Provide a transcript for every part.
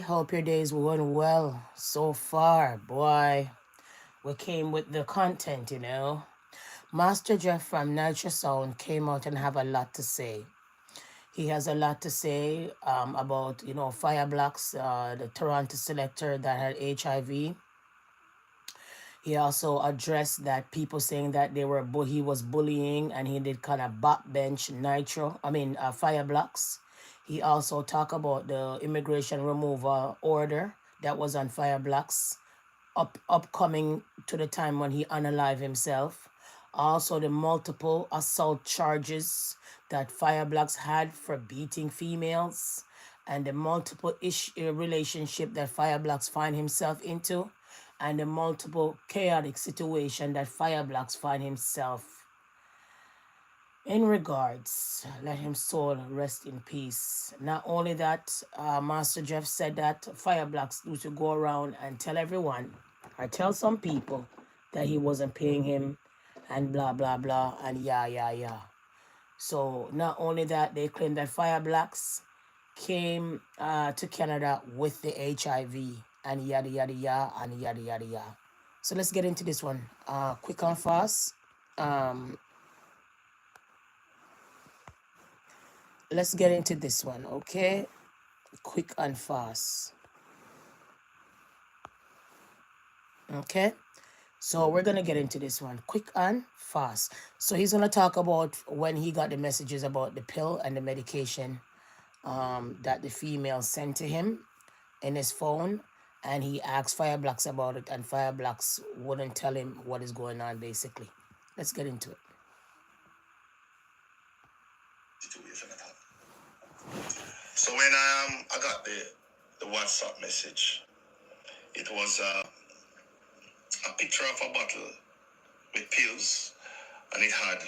Hope your day's going well so far, boy. We came with the content. Master Jeff from Nitro Sound came out and have a lot to say. He has a lot to say about, Fire Blocks, the Toronto selector that had HIV. He also addressed that people saying that he was bullying and he did kind of backbench Fire Blocks. He also talked about the immigration removal order that was on Fire Blocks upcoming to the time when he unalive himself. Also the multiple assault charges that Fire Blocks had for beating females and the multiple relationship that Fire Blocks find himself into and the multiple chaotic situation that Fire Blocks find himself in regards. Let him soul rest in peace. Not only that, Master Jeff said that Fire Blocks used to go around and tell everyone, or tell some people, that he wasn't paying him and blah, blah, blah, and yeah, yeah, yeah. So not only that, they claim that Fire Blocks came to Canada with the HIV and yada, yada, yada, and yada, yada, yada. So let's get into this one. Quick and fast. Let's get into this one, okay? Quick and fast. Okay? So we're going to get into this one quick and fast. So he's going to talk about when he got the messages about the pill and the medication that the female sent to him in his phone. And he asked Fire Blocks about it, and Fire Blocks wouldn't tell him what is going on, basically. Let's get into it. So when I got the WhatsApp message, it was a picture of a bottle with pills, and it had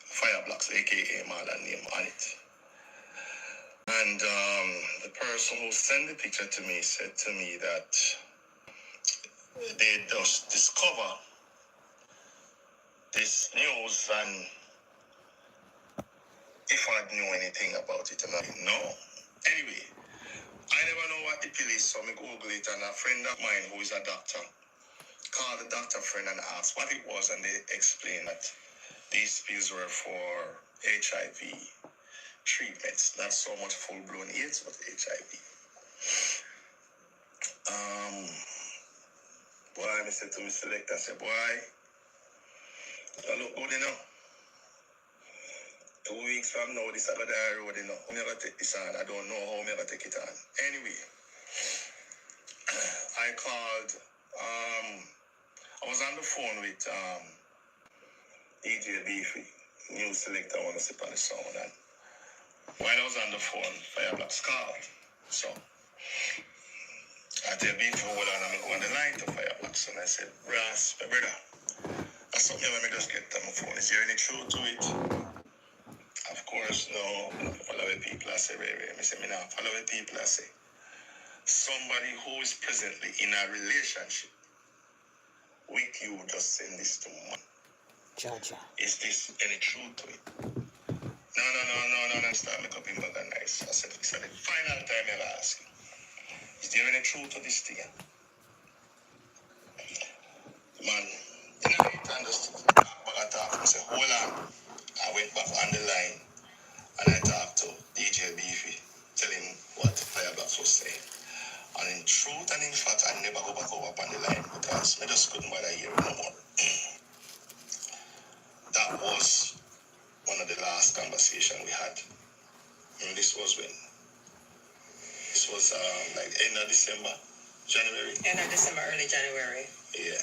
Fire Blocks, aka Marlon name, on it. And the person who sent the picture to me said to me that they just discover this news, and if I knew anything about it, and I didn't know. Anyway, I never know what the pill is, so I Google it, and a friend of mine who is a doctor called the doctor friend and asked what it was, and they explained that these pills were for HIV treatments, not so much full-blown AIDS, but HIV. Boy, I said to my selector, I said, boy, I look good, 2 weeks from now, this is a die road, I'm never take this on. I don't know how I'm never take it on. Anyway, I called, I was on the phone with DJ Beefy, new selector, I want to sip on the sound. And while I was on the phone, Fire Blocks called. So I tell Beefy, hold on, I'm going to the line to Fire Blocks. And I said, Ross, my brother, that's something let me just get on my phone. Is there any truth to it? Of course, no. Follow the people I say, Ray. I say, me now follow the people I say. Somebody who is presently in a relationship with you just send this to me. Jaja. Is this any truth to it? No. Start make up in bag and nice. I said, it's the final time I'll ask you. Is there any truth to this thing? Man, I understood. I talked. I said, hold on. I went back on the line and I talked to DJ Beefy, tell him what Fire Blocks was saying. And in truth and in fact, I never go back up on the line because I just couldn't bother hear it no more. That was one of the last conversations we had. And this was when? This was like end of December, January. End of December, early January. Yeah.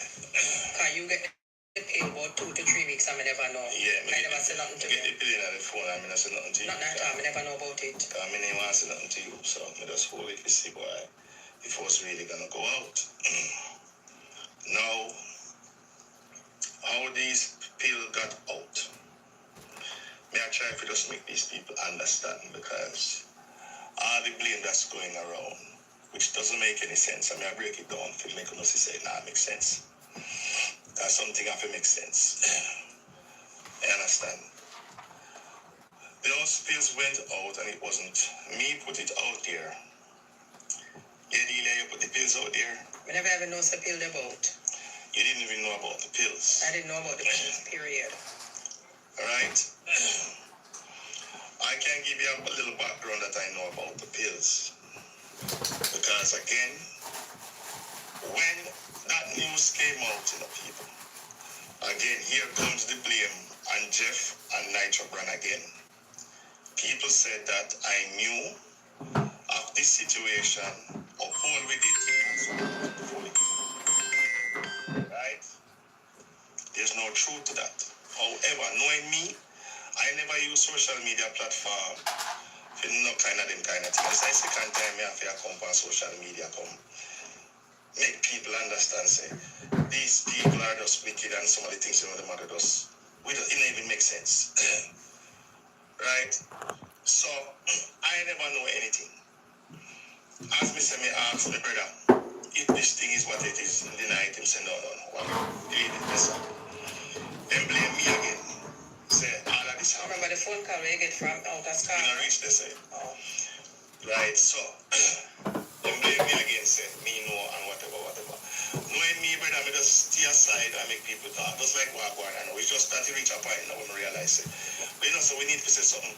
Can you get the pill about 2 to 3 weeks? I never know. Yeah. I never said nothing to you. Get the pill in the phone, I never said nothing to you. Not that time, I never know about it. I didn't want to say nothing to you, so I just hold it to see why it was really going to go out. Now, how these pills got out, may I try to just make these people understand, because all the blame that's going around, which doesn't make any sense. I mean, I break it down to make us say, nah, it makes sense. That's something have to make sense. I understand. Those pills went out and it wasn't me put it out there. The pills out there. I never even know the pill about. You didn't even know about the pills. I didn't know about the pills, period. Alright? I can give you a little background that I know about the pills. Because again, when that news came out to the people, again, here comes the blame on Jeff and Nitro brand again. People said that I knew of this situation, uphold with it, right? There's no truth to that. However, knowing me, I never use social media platform for no kind of them kind of things. It's the second time I have to come on social media, come make people understand, say, these people are just wicked and some of the things the mother does. It don't even make sense. Right? So, I never know anything. As me say, me ask my brother, if this thing is what it is, deny it, him say, no, delete it, listen. Then blame me again. Say, all of this happened. Remember the phone call we get from out of Scotland? We don't reach this, say. Oh. Right, so, then blame me again, say, me know and whatever. Knowing me, brother, me just stay aside and make people talk. Just like what I know. We just start to reach a point now when we realize it. But you know, so we need to say something.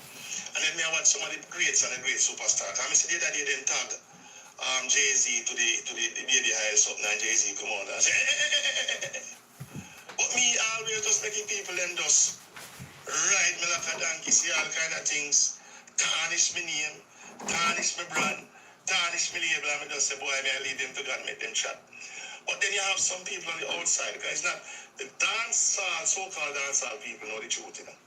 And then me I watch some of the greats and the great superstars. And I see the other day them tag Jay-Z to the baby high something and Jay-Z come on and say, but me always just making people them just ride me like a donkey, see all kind of things, tarnish my name, tarnish my brand, tarnish my label, and I just say, boy, may I leave them to God, make them chat. But then you have some people on the outside, because it's not the dancehall, so-called dancehall people know the truth, you know.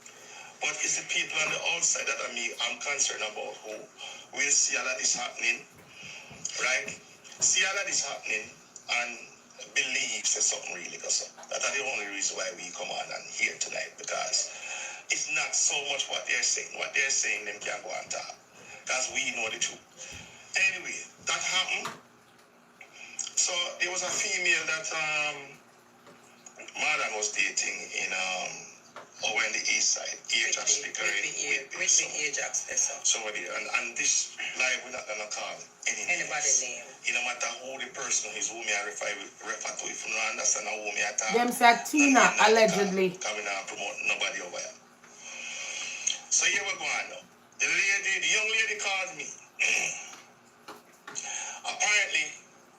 But it's the people on the outside that I'm concerned about who will see all of this happening, right? See all of this happening and believe say something really, because that's the only reason why we come on and here tonight, because it's not so much what they're saying. What they're saying, them can't go and talk, because we know the truth. Anyway, that happened. So there was a female that Marlon was dating in over in the east side, Ajax speaker with the Ajax somebody, and this live we're not gonna call anybody name. You no matter who the person is, who me I refer to, if you don't understand who me I talk. Them said Tina allegedly. Coming out promote nobody over here. So here we go on now. The young lady called me. Apparently,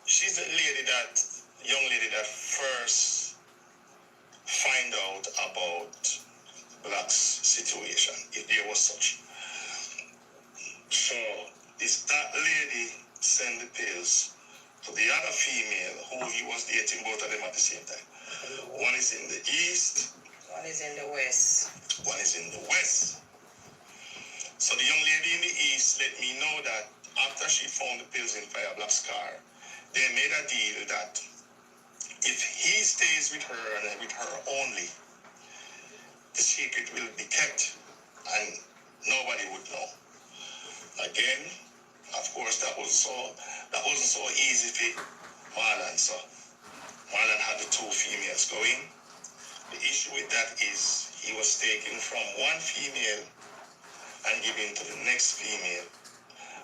she's the young lady that first find out about Black's situation, if there was such. So, that lady sent the pills to the other female who he was dating, both of them at the same time. One is in the east. One is in the west. One is in the west. So the young lady in the east let me know that after she found the pills in Fiyah Black's car, they made a deal that if he stays with her and with her only, the secret will be kept and nobody would know. Again, of course, that wasn't so easy for Marlon. So Marlon had the two females going. The issue with that is he was taken from one female and given to the next female.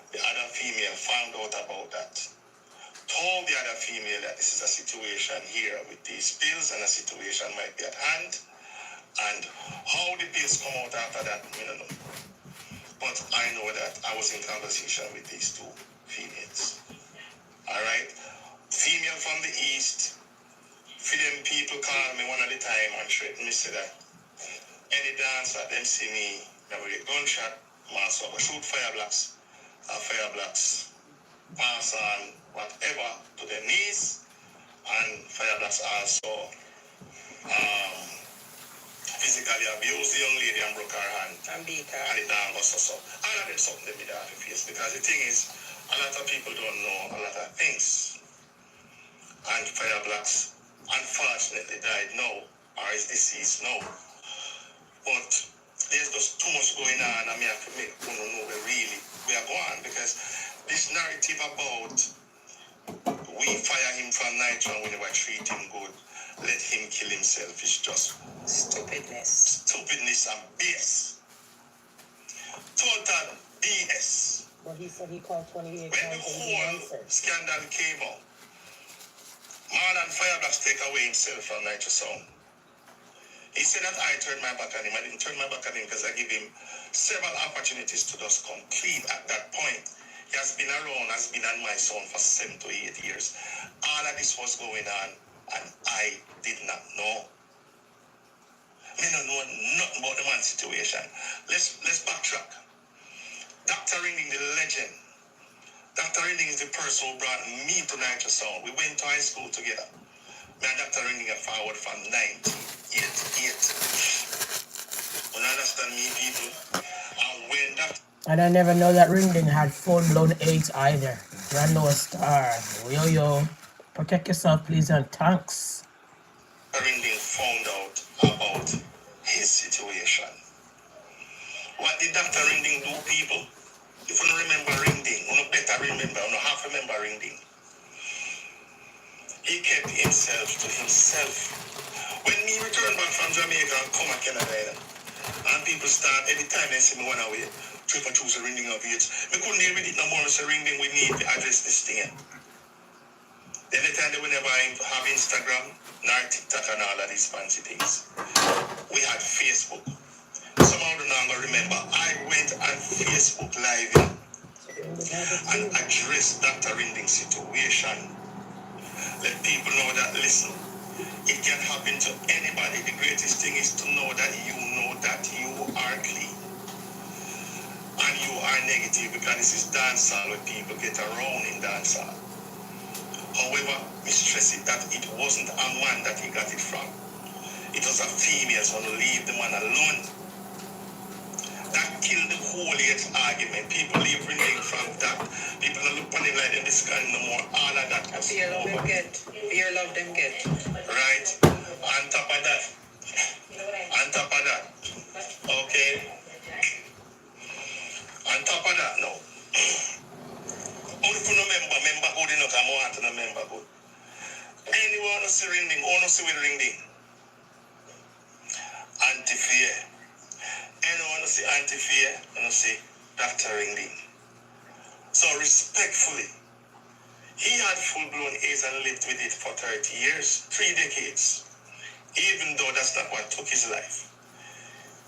The other female found out about that, told the other female that this is a situation here with these pills and a situation might be at hand, and how the pills come out after that, I don't know. But I know that I was in conversation with these two females. Alright? Female from the east, for them people call me one at a time and threaten me, say that any dancer them see me, they will get gunshot, mass over, shoot Fiyah Blacks, and Fiyah Blacks pass on whatever to their knees, and Fiyah Blacks also physically abused the young lady and broke her hand. And beat her. And it down was so. All of them something they did have to face, because the thing is, a lot of people don't know a lot of things. And Fiyah Blacks unfortunately died now, or is deceased now. But there's just too much going on, and I have to make people know where really we are going, because this narrative about we fire him from Nitro and we never treat him good, let him kill himself, is just stupidness and BS. Total BS. Well, he said he called 28 when the whole scandal came out, Marlon Fireblocks take away himself from Nitro Sound. He said that I turned my back on him. I didn't turn my back on him because I gave him several opportunities to just complete at that point. He has been around, has been on my sound for 7 to 8 years. All of this was going on, and I did not know. I don't know nothing about the man's situation. Let's backtrack. Dr. Ringling, the legend. Dr. Ringling is the person who brought me to Nitro Sound. We went to high school together. Me and Dr. Ringling are forward from 1988. You understand me, people? And when Dr. And I never know that Ringling had full-blown AIDS either. You're no star. Yo. Protect yourself, please, and thanks. Ringling found out about his situation. What did Dr. Ringling do, people? If you don't remember Ringling, you don't better remember, you don't half remember Ringling. He kept himself to himself. When me return back from Jamaica and come to Canada, and people start, every time they see me one away, trip and choose a Ringling of age. Me couldn't deal with it no more, so Ringling, we need to address this thing. Then the time they will never have Instagram, nor TikTok and all of these fancy things. We had Facebook. Somehow do not remember. I went on Facebook Live and addressed Dr. Ringling's situation. Let people know that, listen, it can happen to anybody. The greatest thing is to know that you are clean. And you are negative, because this is dancehall where people get around in dancehall. However, we stress it that it wasn't a man that he got it from. It was a female, so to leave the man alone. That killed the whole AIDS argument. People leave Ringling from that. People don't look on him like them this kind no more. All of that was over. Fear love them get. Right? On top of that. Okay? On top of that, no. Only if you remember good enough, I want to remember good. Anyone who see Ringling, who see with Ringling? Anti-Fiyah. Anyone who see Anti-Fiyah, who see Dr. Ringling. So respectfully, he had full-blown AIDS and lived with it for 30 years, 3 decades. Even though that's not what took his life.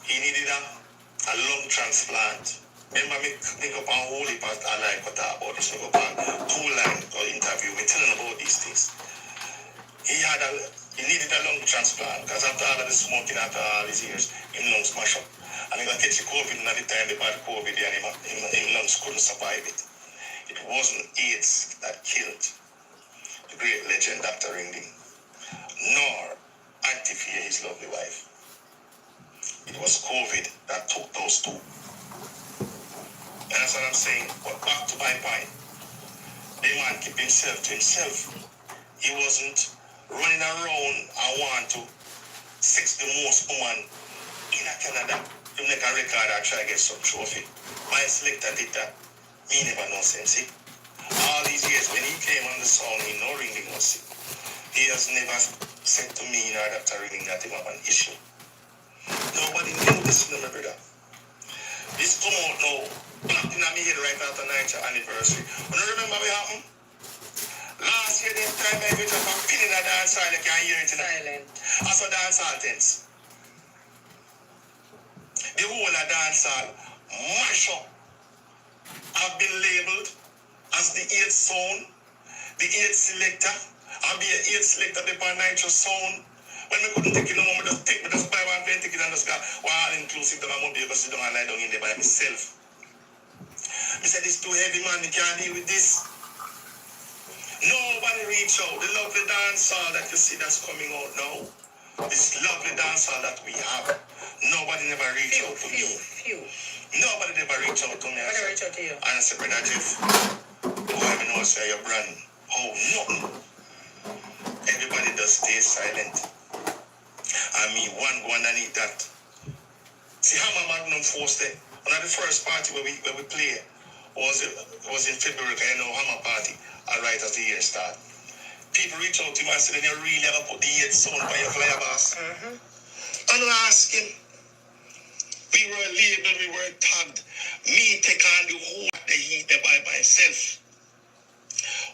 He needed a lung transplant. Remember me go up on Holy Past I like what I about this, me go up on 2 line or interview, me telling about these things. He needed a lung transplant because after all of the smoking, after all these years, his lungs smash up. And he got catch the COVID, and at the time they had COVID and his lungs couldn't survive it. It wasn't AIDS that killed the great legend Dr. Ringling, nor Anti-Fiyah, his lovely wife. It was COVID that took those two. And that's what I'm saying. But back to my point. The man kept himself to himself. He wasn't running around and want to sex the most woman in Canada to make a record and try to get some trophy. My selector did that. Me never know sense. See? All these years when he came on the sound, he no Ringling was sick. He has never said to me or Dr. Ringling that he have an issue. Nobody knew this, my brother. This come out now, back in my head right after 9th anniversary. When you remember what happened? Last year, this time I went up and pin in a dance hall, you can't hear it in silent. I saw dance hall tents. The whole of dance hall, mash up, have been labeled as the 8th sound, the 8th selector. I'll be an 8th selector upon Nitro sound. When I couldn't take it no more, just buy one plane ticket and just go, all inclusive, that I'm going to be able to sit down and lie down in there by myself. I said, it's too heavy, man, you can't deal with this. Nobody reach out. The lovely dancehall that you see that's coming out now, this lovely dancehall that we have, nobody never reach out to me. Nobody never reach out to me. Nobody reach out to you. And I said, Brother Jeff, boy, I know say your brand. Oh, nothing. Everybody just stay silent. I mean, one go underneath that. See how my Magnum Force there? One of the first party where we play was in February, you know, Hammer Party, right as the year start. People reach out to me and say, then you really have to put the 8th sound by your flyer boss. And I ask him, we were labeled, we were tagged. Me take on the whole of the heat by myself.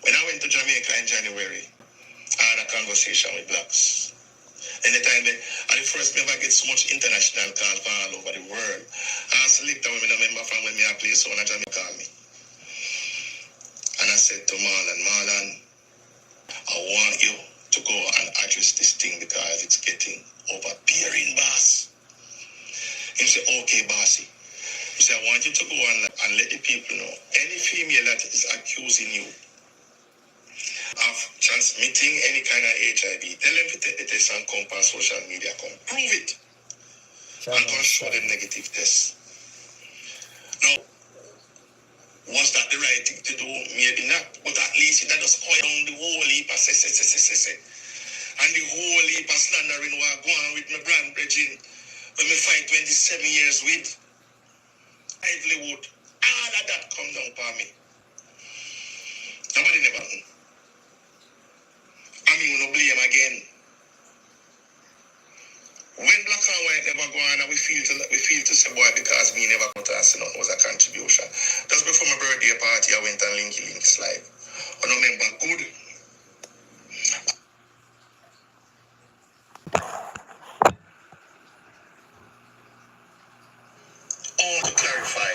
When I went to Jamaica in January, I had a conversation with blacks. Anytime and the first me ever get so much international call from all over the world. I selected when I remember from when me a play so when Jamaica call me. And I said to Marlon, I want you to go and address this thing because it's getting overbearing, boss. He said, okay, bossy. He said, I want you to go and let the people know any female that is accusing you of transmitting any kind of HIV, tell them to take the test and come on social media, come prove it. And come show them negative tests. Now, was that the right thing to do? Maybe not, but at least it does oil on the whole heap of say. And the whole heap of slandering was going with my brand bridging when me fight 27 years with livelihood. All of that come down for me. Nobody never know. I mean, we no blame again. When black and white never go on, we feel to say, boy, because me never got to say nothing was a contribution. Just before my birthday party, I went and links live. I don't remember good. All to clarify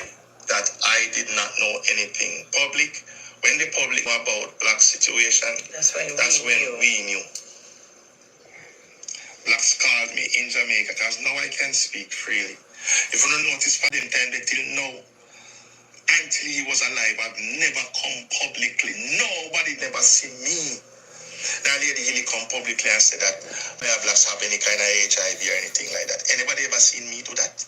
that I did not know anything public. When the public knew about black situation, that's when we knew. Blacks called me in Jamaica because now I can speak freely. If you don't notice for them time they till now, until he was alive, I've never come publicly. Nobody never see me. Now lady Hilly come publicly and say that blacks have any kind of HIV or anything like that. Anybody ever seen me do that?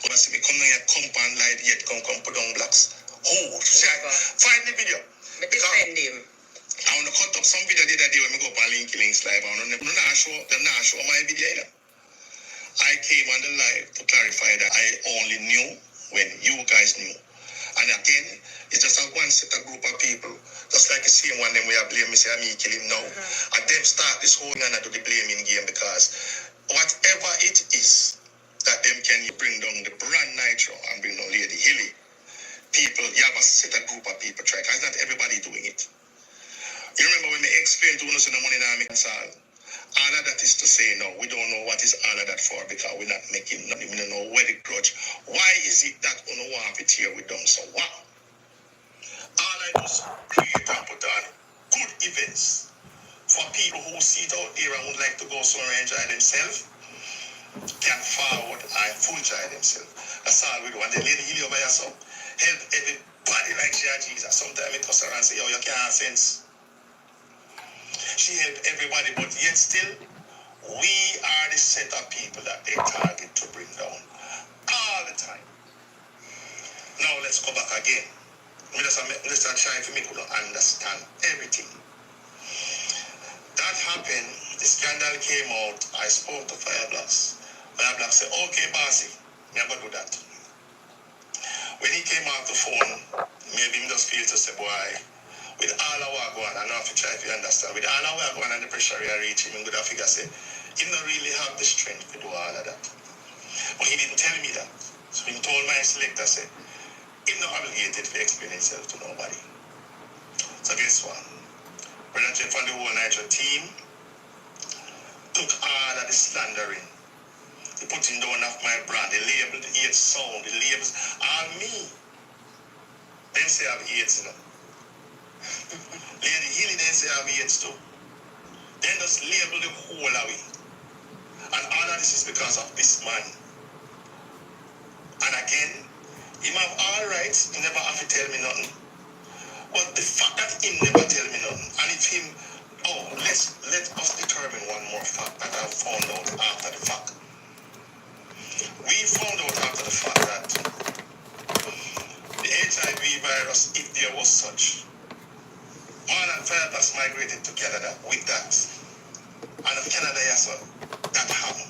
Or see me come down here, compound live yet come put down blacks. Oh, find the video. Defend him. I want to cut up some video the other day when I go up on links live. I want to show my video. You know? I came on the live to clarify that I only knew when you guys knew. And again, it's just a one set of group of people. Just like the same one them we are blaming, say me kill him now. And them start this whole thing and do the blaming game because whatever it is that them can bring down the brand Nitro and bring down Lady Hilly, people, you have a set of group of people try. Because not everybody doing it. You remember when they explained to us in the money now make all of that is to say no, we don't know what is all of that for because we're not making nothing, we don't know where the grudge. Why is it that we don't want it here with them? So wow. All I do is create and put on good events for people who see it out there and would like to go somewhere and enjoy themselves, can forward and full enjoy themselves. That's all we do. And the lady Hilly over here so help everybody like she had Jesus. Sometimes it cuss around and say, yo, you can't have sense. She helped everybody, but yet still, we are the set of people that they target to bring down all the time. Now let's go back again. Let's try for me to understand everything. That happened, the scandal came out, I spoke to Fiyah. Fiyah said, okay, bossy, never do that. When he came off the phone, maybe he just feel to say, boy, with all our going, I know if you try to understand, with all our going and the pressure we are reaching, I'm going to figure say, he don't really have the strength to do all of that. But he didn't tell me that. So he told my selector, say, he's not obligated to explain himself to nobody. So guess what? Brother Jeff and the whole Nitro team took all of the slandering. They put him down off my brand, they labeled the AIDS sound, the labels, all me. Then say I have AIDS, you know. Lady Hilly then say I have AIDS too. Then just label the whole away. And all of this is because of this man. And again, him have all rights, he never have to tell me nothing. But the fact that he never tell me nothing, and if him, let us determine one more fact that I found out after the fact. We found out after the fact that the HIV virus, if there was such, more than 5 has migrated to Canada with that. And if Canada yes, that happened.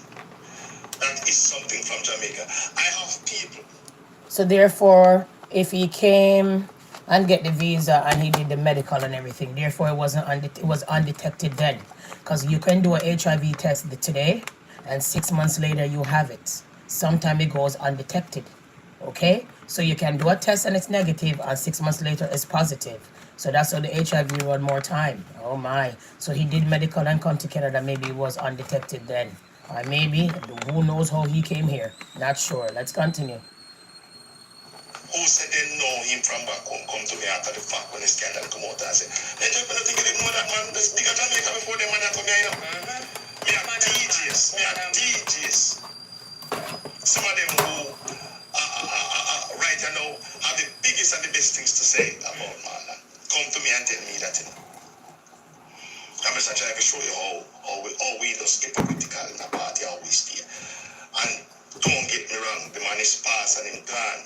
That is something from Jamaica. I have people. So therefore, if he came and get the visa and he did the medical and everything, therefore it was undetected then. Because you can do an HIV test today and 6 months later you have it. Sometimes it goes undetected. Okay? So you can do a test and it's negative and 6 months later it's positive. So that's how the HIV one more time. Oh my. So he did medical and come to Canada. Maybe he was undetected then. Or maybe, who knows how he came here. Not sure. Let's continue. Who said they know him from back home come to me after the fact when the scandal come out and say, they don't think they didn't know that man, this bigger Jamaica before them man come here, you know. Me are DJs. Some of them who right now have the biggest and the best things to say about Marlon. Come to me and tell me that, you know. I'm just trying to show you how we just hypocritical in a party, how we stay. And don't get me wrong, the man is past and him gone.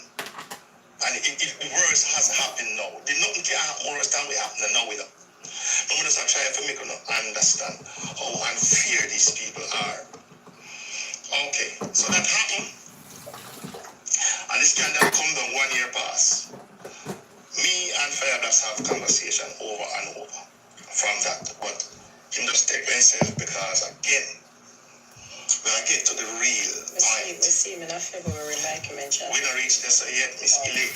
And the worst has happened now. The nothing can happen worse than we happen now with them. I'm just trying to make you understand how unfair these people are. Okay, so that happened. And this scandal come down 1 year pass. Me and Fiyah have conversation over and over from that. But him just take myself because again, when I get to the real point. We see him in February, like you mentioned. We don't reach this yet, Miss Illy.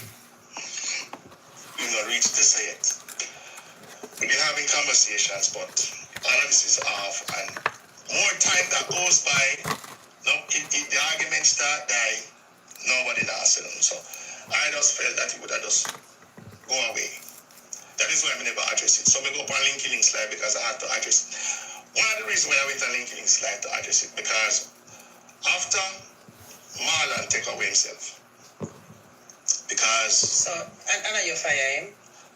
We don't reach this yet. We've been having conversations, but all of this is off. And more time that goes by, no, the arguments start die, nobody answers them. So I just felt that it would have just go away. That is why I never address it. So I go up on LinkedIn slide because I had to address it. One of the reasons why I went on LinkedIn slide to address it, because after Marlon take away himself, because... So, and are you fire him?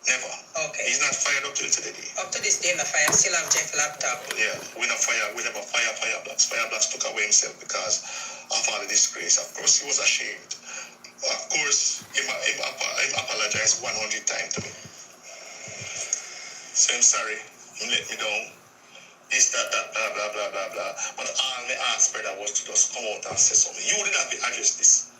Never. Okay. He's not fired up till today. Up to this day, not fire. Still have Jeff laptop. Yeah, we not fire. We never fire Fireblocks. Fireblocks took away himself because of all the disgrace. Of course, he was ashamed. Of course, he apologized 100 times to me. So I'm sorry. He let me down. This, that, blah, blah, blah, blah, blah. But all I asked, brother, was to just come out and say something. You did have to address this.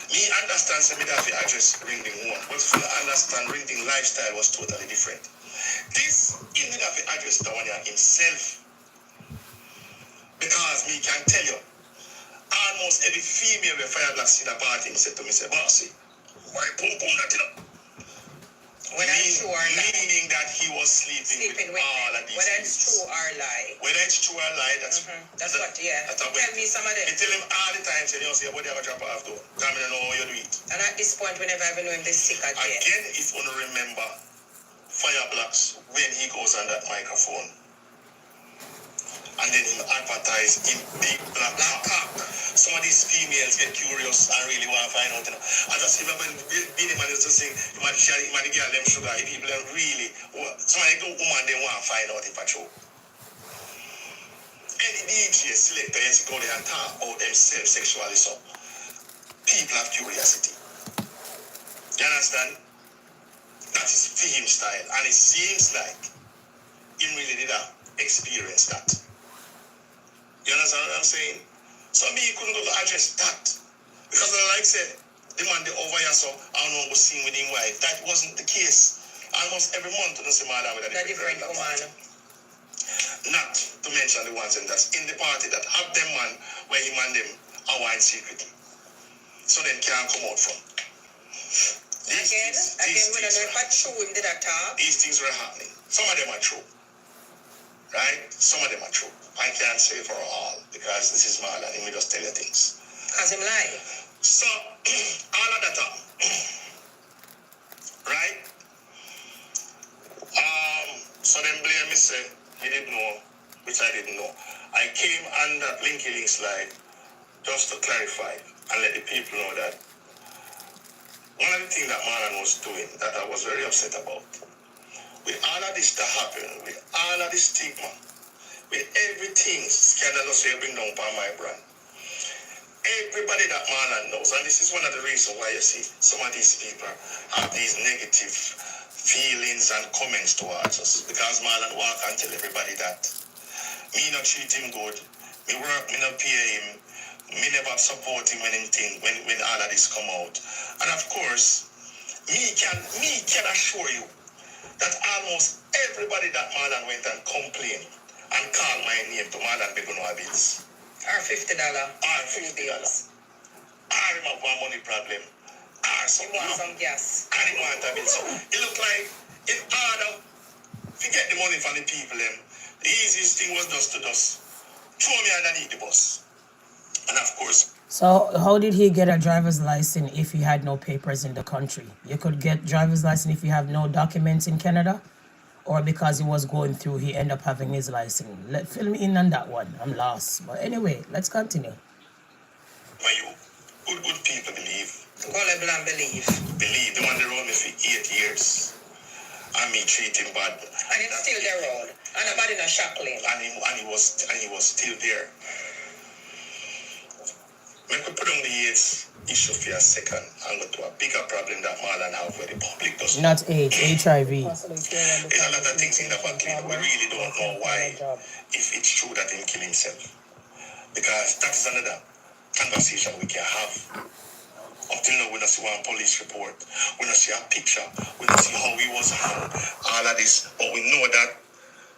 Me understand me that we address Ringding one, but if you understand Ringding lifestyle was totally different. This he did have to address the one himself. Because me can tell you, almost every female with Fireblocks in a party said to me, say, bossy, why boom boom that you know? Meaning that he was sleeping with all of these. Whether it's true or lie. Whether it's true or lie, that's what, yeah. Tell me some of them. You tell him all the time, say, you say, what do you have a drop off though? Tell me, know how you do it. And at this point, we never even know him this sick again. Again, if you remember Fireblocks when he goes on that microphone. And then him advertise in big black cock. Some of these females get curious and really want to find out. You know. I just remember Billy Man used to sing, you might get them sugar. If people really, some of the woman they want to find out if I true. Any DJ selector has to go there and talk about themselves sexually. So people have curiosity. You understand? That is film style. And it seems like he really did experience that. You understand what I'm saying? So me couldn't go to address that. Because like I said, the man over here, so I don't know what's seen with his wife. That wasn't the case. Almost every month, you see my with a different woman. Not to mention the ones that's in the party that have them man where he man them are wine secretly. So then can't come out from. These things were happening. Some of them are true. Right? Some of them are true. I can't say for all because this is Marlon. Let me just tell you things. Because him lie. So, all of that right? So then blame me say he didn't know, which I didn't know. I came on that linky slide just to clarify and let the people know that one of the things that Marlon was doing that I was very upset about, with all of this that happened, with all of this stigma, with everything scandalous you bring down upon my brand. Everybody that Marlon knows, and this is one of the reasons why you see some of these people have these negative feelings and comments towards us. Because Marlon walk and tell everybody that me not treat him good, me work, me not pay him, me never support him anything when all of this come out. And of course, me can assure you that almost everybody that Marlon went and complained and called my name to Marlon Begono bills. Or $50. Or $50. Or him have one money problem. Or some, he want some gas. And he want a bill. So it look like in order to get the money from the people, the easiest thing was just to throw me underneath the bus. And of course. So how did he get a driver's license if he had no papers in the country? You could get driver's license if you have no documents in Canada? Or because he was going through, he ended up having his license. Fill me in on that one. I'm lost. But anyway, let's continue. When you good people believe. Gullible and believe. Believe. The one that rode me for 8 years. And me treat him bad. And he's still there road. And nobody not shackling. And he was still there. When we put on the AIDS issue for a second and go to a bigger problem that Marlon have where the public does not AIDS, HIV. There's a lot of things in the back. We really don't know why, if it's true that he killed himself. Because that is another conversation we can have. Until now, we don't see one police report. We don't see a picture. We don't see how he was hung. All of this. But we know that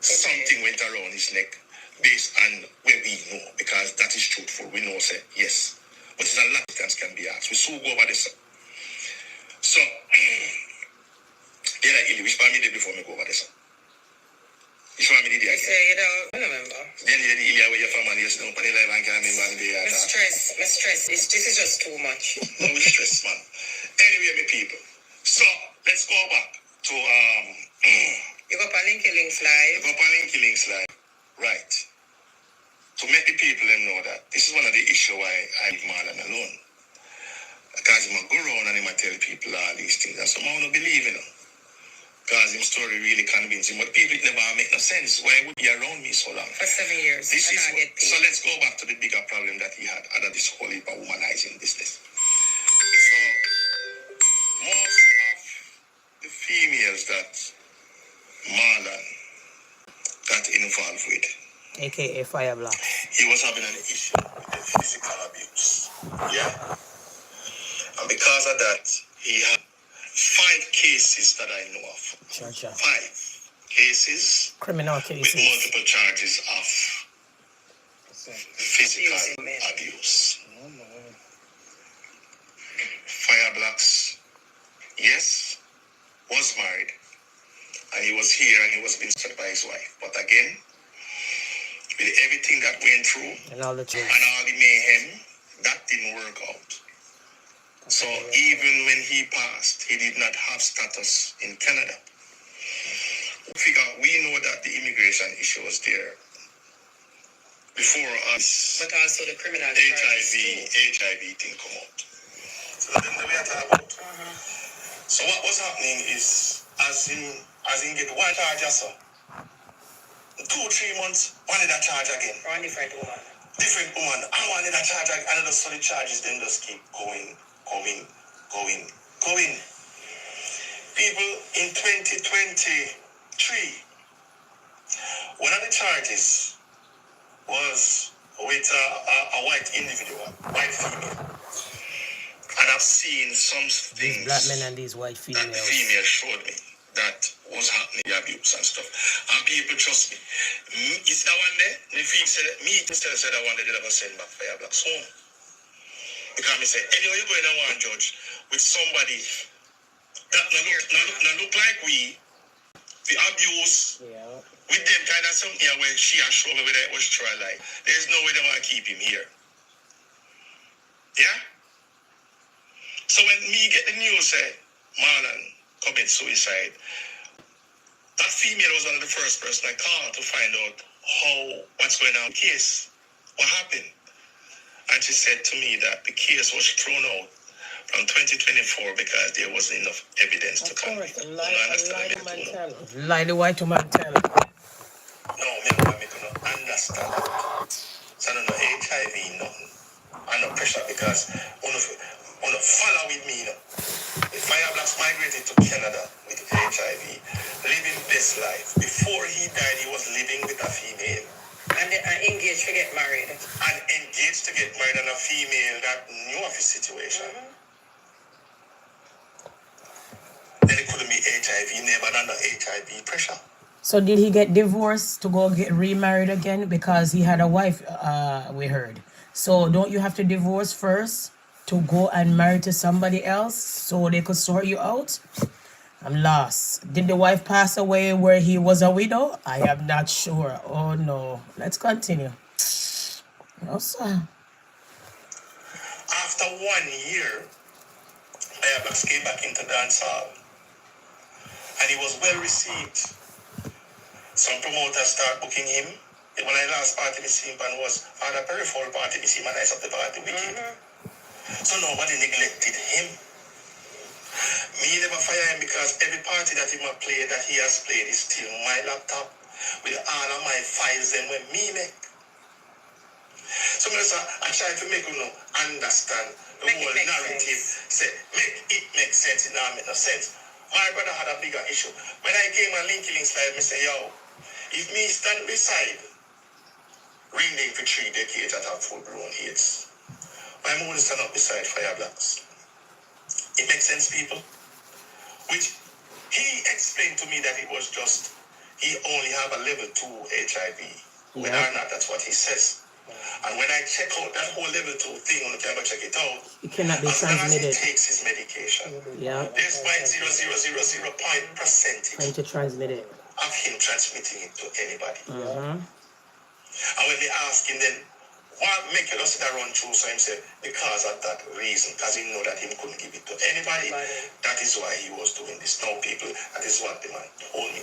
something went around his neck based on where we know. Because that is truthful. We know, say, yes. But there's a lot of things can be asked. We still go over this. So, which part me did before me go over this? Which part me did again? Say, I remember. Then you did where your family is down, but the life and can't remember the other. Stress. This is just too much. No, we stress, man. Anyway, my people. So, let's go back to, you go up on Linky Links Live. Right. To make the people them know that this is one of the issues why I leave Marlon alone. Because he might go around and he might tell people all these things. And some I don't believe in him. Because his story really convincing. But people, it never make no sense. Why would he be around me so long? For 7 years. So let's go back to the bigger problem that he had out of this whole heap of womanizing business. So most of the females that Marlon got involved with, aka Fiyah Black, he was having an issue with the physical abuse. Yeah? And because of that, he had 5 cases that I know of. Sure. 5 cases. Criminal cases. With multiple charges of physical abuse. Fiyah Blacks, yes, was married. And he was here and he was being studied by his wife. But again, with everything that went through and all the mayhem, that didn't work out. So even when he passed, he did not have status in Canada. We know that the immigration issue was there before us. But also the criminal HIV thing come out. So then we are talking about. So what was happening is, as in get one charge also. 2-3 months, one in that charge again. One different woman. I wanted that charge again. Another solid charges, then just keep going. People, in 2023, one of the charges was with a white individual, white female. And I've seen some things. These black men and these white females. That the female showed me that was happening, abuse and stuff. And people trust me. It's that one there. The feel said me instead of said that one they did ever send back Fiyah Blacks home. Because I say, anyway, you're going to one judge with somebody that look like we, the abuse, with them kind of something here where she has shown me whether it was true or lie. There's no way they want to keep him here. Yeah? So when me get the news say, Marlon commit suicide, that female was one of the first person I called to find out what's going on in the case. What happened? And she said to me that the case was thrown out from 2024 because there wasn't enough evidence to convict. Lie the white man tell. No, me don't understand. So I don't know HIV, nothing. I no pressure because wanna follow with me, you know. If Fiyah Blacks migrated to Canada with HIV, living best life. Before he died, he was living with a female. And engaged to get married. And a female that knew of his situation. Then it couldn't be HIV, never under HIV pressure. So did he get divorced to go get remarried again? Because he had a wife, we heard. So don't you have to divorce first to go and marry to somebody else so they could sort you out? I'm lost. Did the wife pass away where he was a widow? I am not sure. Oh no. Let's continue. No, sir. After 1 year, Fireblocks came back into dancehall, and he was well received. Some promoters start booking him. When I last party with him was at a very full party with him, and I up the party with him. So nobody neglected him. Me never fire him because every party that he might play, that he has played, is still on my laptop with all of my files and when me make. So I try to make you know understand the whole narrative. Say it make sense, it not make no sense. My brother had a bigger issue. When I came on LinkedIn slide, me say, yo, if me stand beside Ringling for 3 decades that have full blown AIDS, my moon stand up beside Fireblocks. It makes sense, people. Which he explained to me that it was just he only have a level 2 HIV. Whether or not that's what he says. And when I check out that whole level 2 thing on the camera, check it out. It cannot be as transmitted. Long as he takes his medication, there's 0.0000 point percentage trying to transmit it of him transmitting it to anybody. And when they ask him then, what make you just run through? So him say, because of that reason, because he know that he couldn't give it to anybody. That is why he was doing this. Now people, that is what the man told me.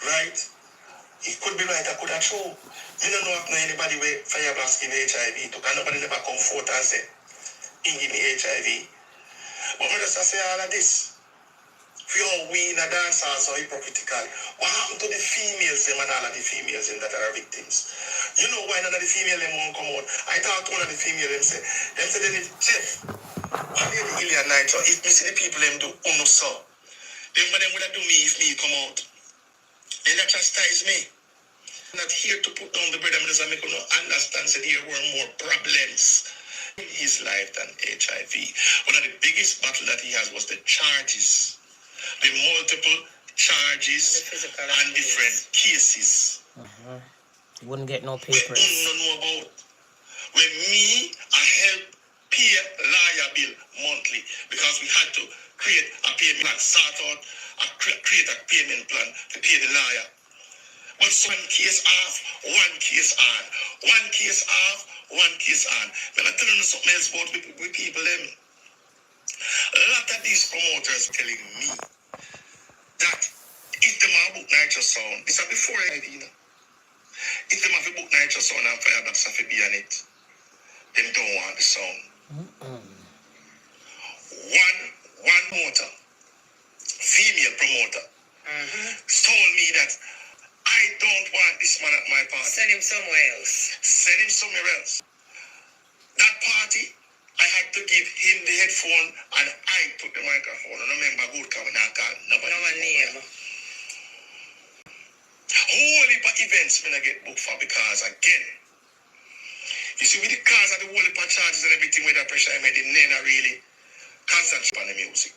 Right? He could be right, I could have true. Me don't know if anybody where Fireblocks give HIV to, because nobody never come forth and say, he give me HIV. But me just say all of this. For how we in a dance are so hypocritical. What happened to the females them and all of the females them that are victims? You know why none of the female them won't come out? I thought one of the female them say then if Jeff, what are the Ilya Nitro? If me see the people them do uno so, then what them would have do me if me come out? Then that chastise me. I'm not here to put down the bread. I'm just make you understand that there were more problems in his life than HIV. One of the biggest battle that he has was the charges. The multiple charges and different cases. You wouldn't get no papers. We don't know about. When me, I help pay lawyer bill monthly because we had to create a payment plan, sort out, create a payment plan to pay the lawyer. But one case off, one case on. One case off, one case on. But I'm telling you something else about with people them. A lot of these promoters telling me that if them have book Nitro Sound, this is before I did. If them have a book Nitro Sound and Fireblocks have to be on it, them don't want the sound. One promoter, female promoter, told me that I don't want this man at my party. Send him somewhere else. Send him somewhere else. That party, I had to give him the headphone and I took the microphone. And I remember good coming out call nobody. No one name. Whole heap of events when I get booked for because again, you see with the cars and the whole heap of charges and everything with that pressure I made it never really concentrate on the music.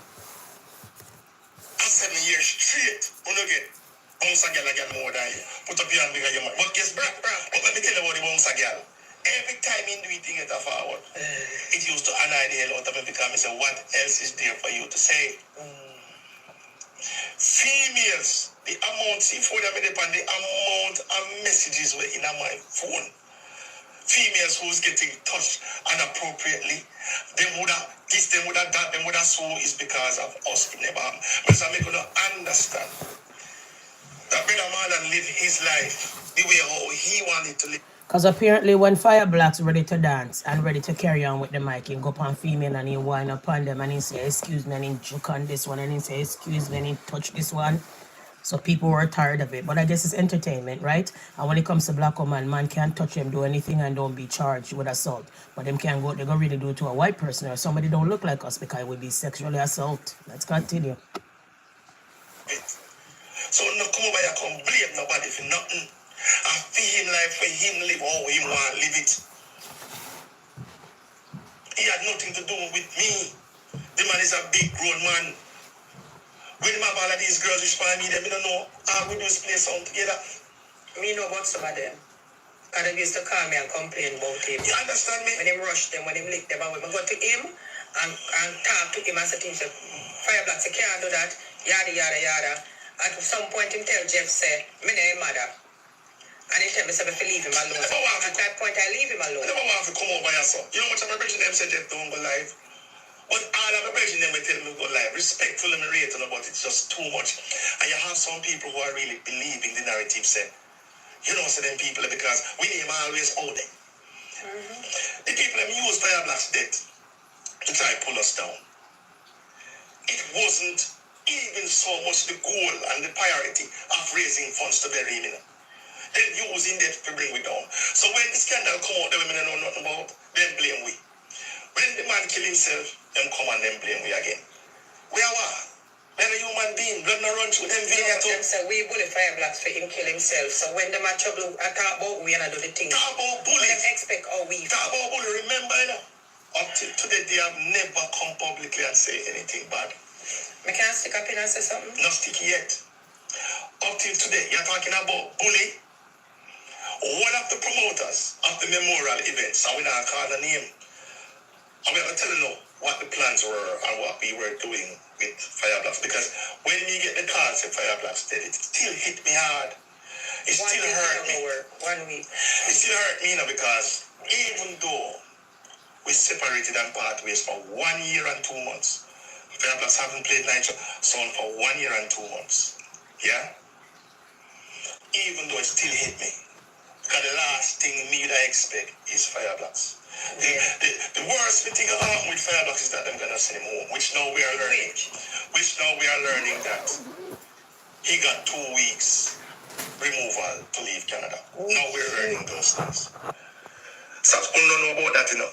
For 7 years straight, when you get bounce a girl more than you. Put up your hand bigger your man. But guess bra. But let me tell you about the bounce a girl. Every time he do it, he get a forward. It used to annoy the hell out of me because I say, what else is there for you to say? Females, the amount, see for them on the amount of messages were in my phone. Females who's getting touched inappropriately, them would have this, them would have that, them would have so is because of us. It never happened. But I make you understand that Brother Marlon live his life the way how he wanted to live. Because apparently when Fireblocks ready to dance and ready to carry on with the mic, he go up on female and he wind upon them and he say, excuse me, and he juke on this one and he say, excuse me, and he touch this one. So people were tired of it. But I guess it's entertainment, right? And when it comes to black woman, man can't touch them, do anything and don't be charged with assault. But them can't go, they go really do it to a white person or somebody don't look like us because it would be sexually assault. Let's continue. So no come over here, come blame nobody for nothing. I feel him life for him live how he want to live it. He had nothing to do with me. The man is a big grown man. When him have all of these girls respond me, them, I don't know how we do this play sound together. Me know about some of them. And they used to call me and complain about him. You understand me? When him rush them, when him lick them, I go to him and talk to him and say things. Fire Blacks, you can't do that. Yada, yada, yada. At some point, him tell Jeff, say, me name mother. And he tell me, say, if I leave him alone. At that point, I leave him alone. I never want to come over here, so. You know what I'm preaching them, say Jeff don't go live. But all of my preaching them, they tell me go live. Respectful and rate, but it's just too much. And you have some people who are really believing the narrative, say, you know, so them people, because we name always out there. The people that use Fire Blacks death to try to pull us down. It wasn't even so much the goal and the priority of raising funds to bury him. They're using that to bring we down. So when the scandal come out, the women don't know nothing about, then blame we. When the man kill himself, them come and then blame we again. We are what? When a human being, blood not run through them veins too. Them say we bully Fire Blacks for him kill himself. So when them are trouble, I talk about we and I do the thing. Talk about bully. Them expect how we. Talk about bully. Remember, you know, up till today they have never come publicly and say anything bad. I can't stick up in and say something? Not sticky yet. Up till today, you're talking about bully. One of the promoters of the memorial events, I will not call the name. I'm going to tell you what the plans were and what we were doing with Fire Blacks. Because when we get the cards at Fire Blacks, it still hit me hard. It still hurt me. 1 week. It still hurt me now because even though we separated and part ways for 1 year and 2 months, Fire Blacks haven't played Nitro Sound for 1 year and 2 months. Yeah? Even though it still hit me. Because the last thing me that I expect is Fire Blacks. The worst thing that happened with Fire Blacks is that they're gonna send him home, which now we are learning. That he got 2 weeks removal to leave Canada. Now we're learning those things. So I don't know about that, you know.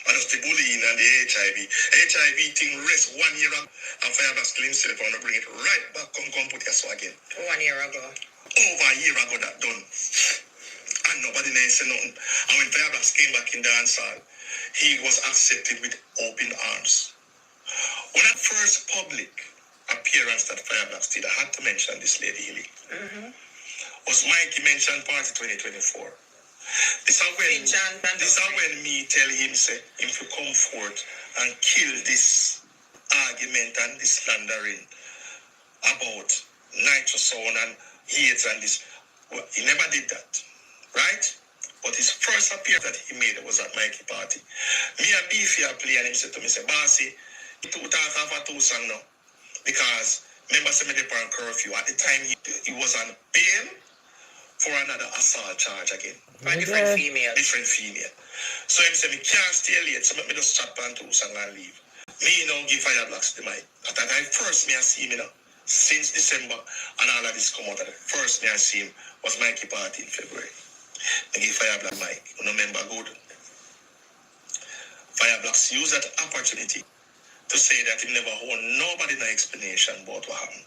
And just the bullying and the HIV. HIV thing rest 1 year ago. And Fire Blacks kill himself and bring it right back. Come put your so again. 1 year ago. Over a year ago that done. And nobody didn't say nothing. And when Fire Blacks came back in the dancehall, he was accepted with open arms. When that first public appearance that Fire Blacks did, I had to mention this lady Hilly. Was Mikey mentioned party 2024. This is when me tell him, say, him to come forth and kill this argument and this slandering about Nitro Sound and AIDS and this. Well, he never did that, right? But his first appearance that he made was at Mikey party. Me and Fiyah play and he said to me, say, Bossy, you two talk half a 2 song now. Because, remember, say me on curfew. At the time, he was on bail for another assault charge again. For a different female. So he said, me can't stay late, so let me just chat on 2 song and leave. Me, you know, give Fire Blacks the mic. At that time, first me I see him, you know, since December, and all of this come out, the first me I see him was Mikey party in February. I give Fire Black mic. You remember good? Fire Blacks used that opportunity to say that he never hold nobody no explanation about what happened.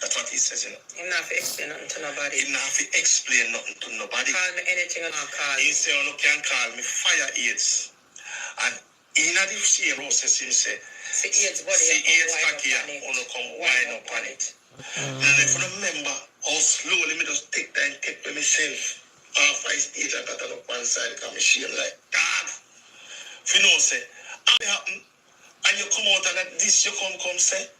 That's what he says, you know. He not explain nothing to nobody. He not explain nothing to nobody. Call me anything and I'll call you. He say, you can call me Fire AIDS. And in the same process, he say, see AIDS cocky and you come wine up on it. And if you remember how slowly me just take time take by myself. Half my stage I got on up one side because I shame like dog. If you know, say, how it happen? And you come out and at this you come say.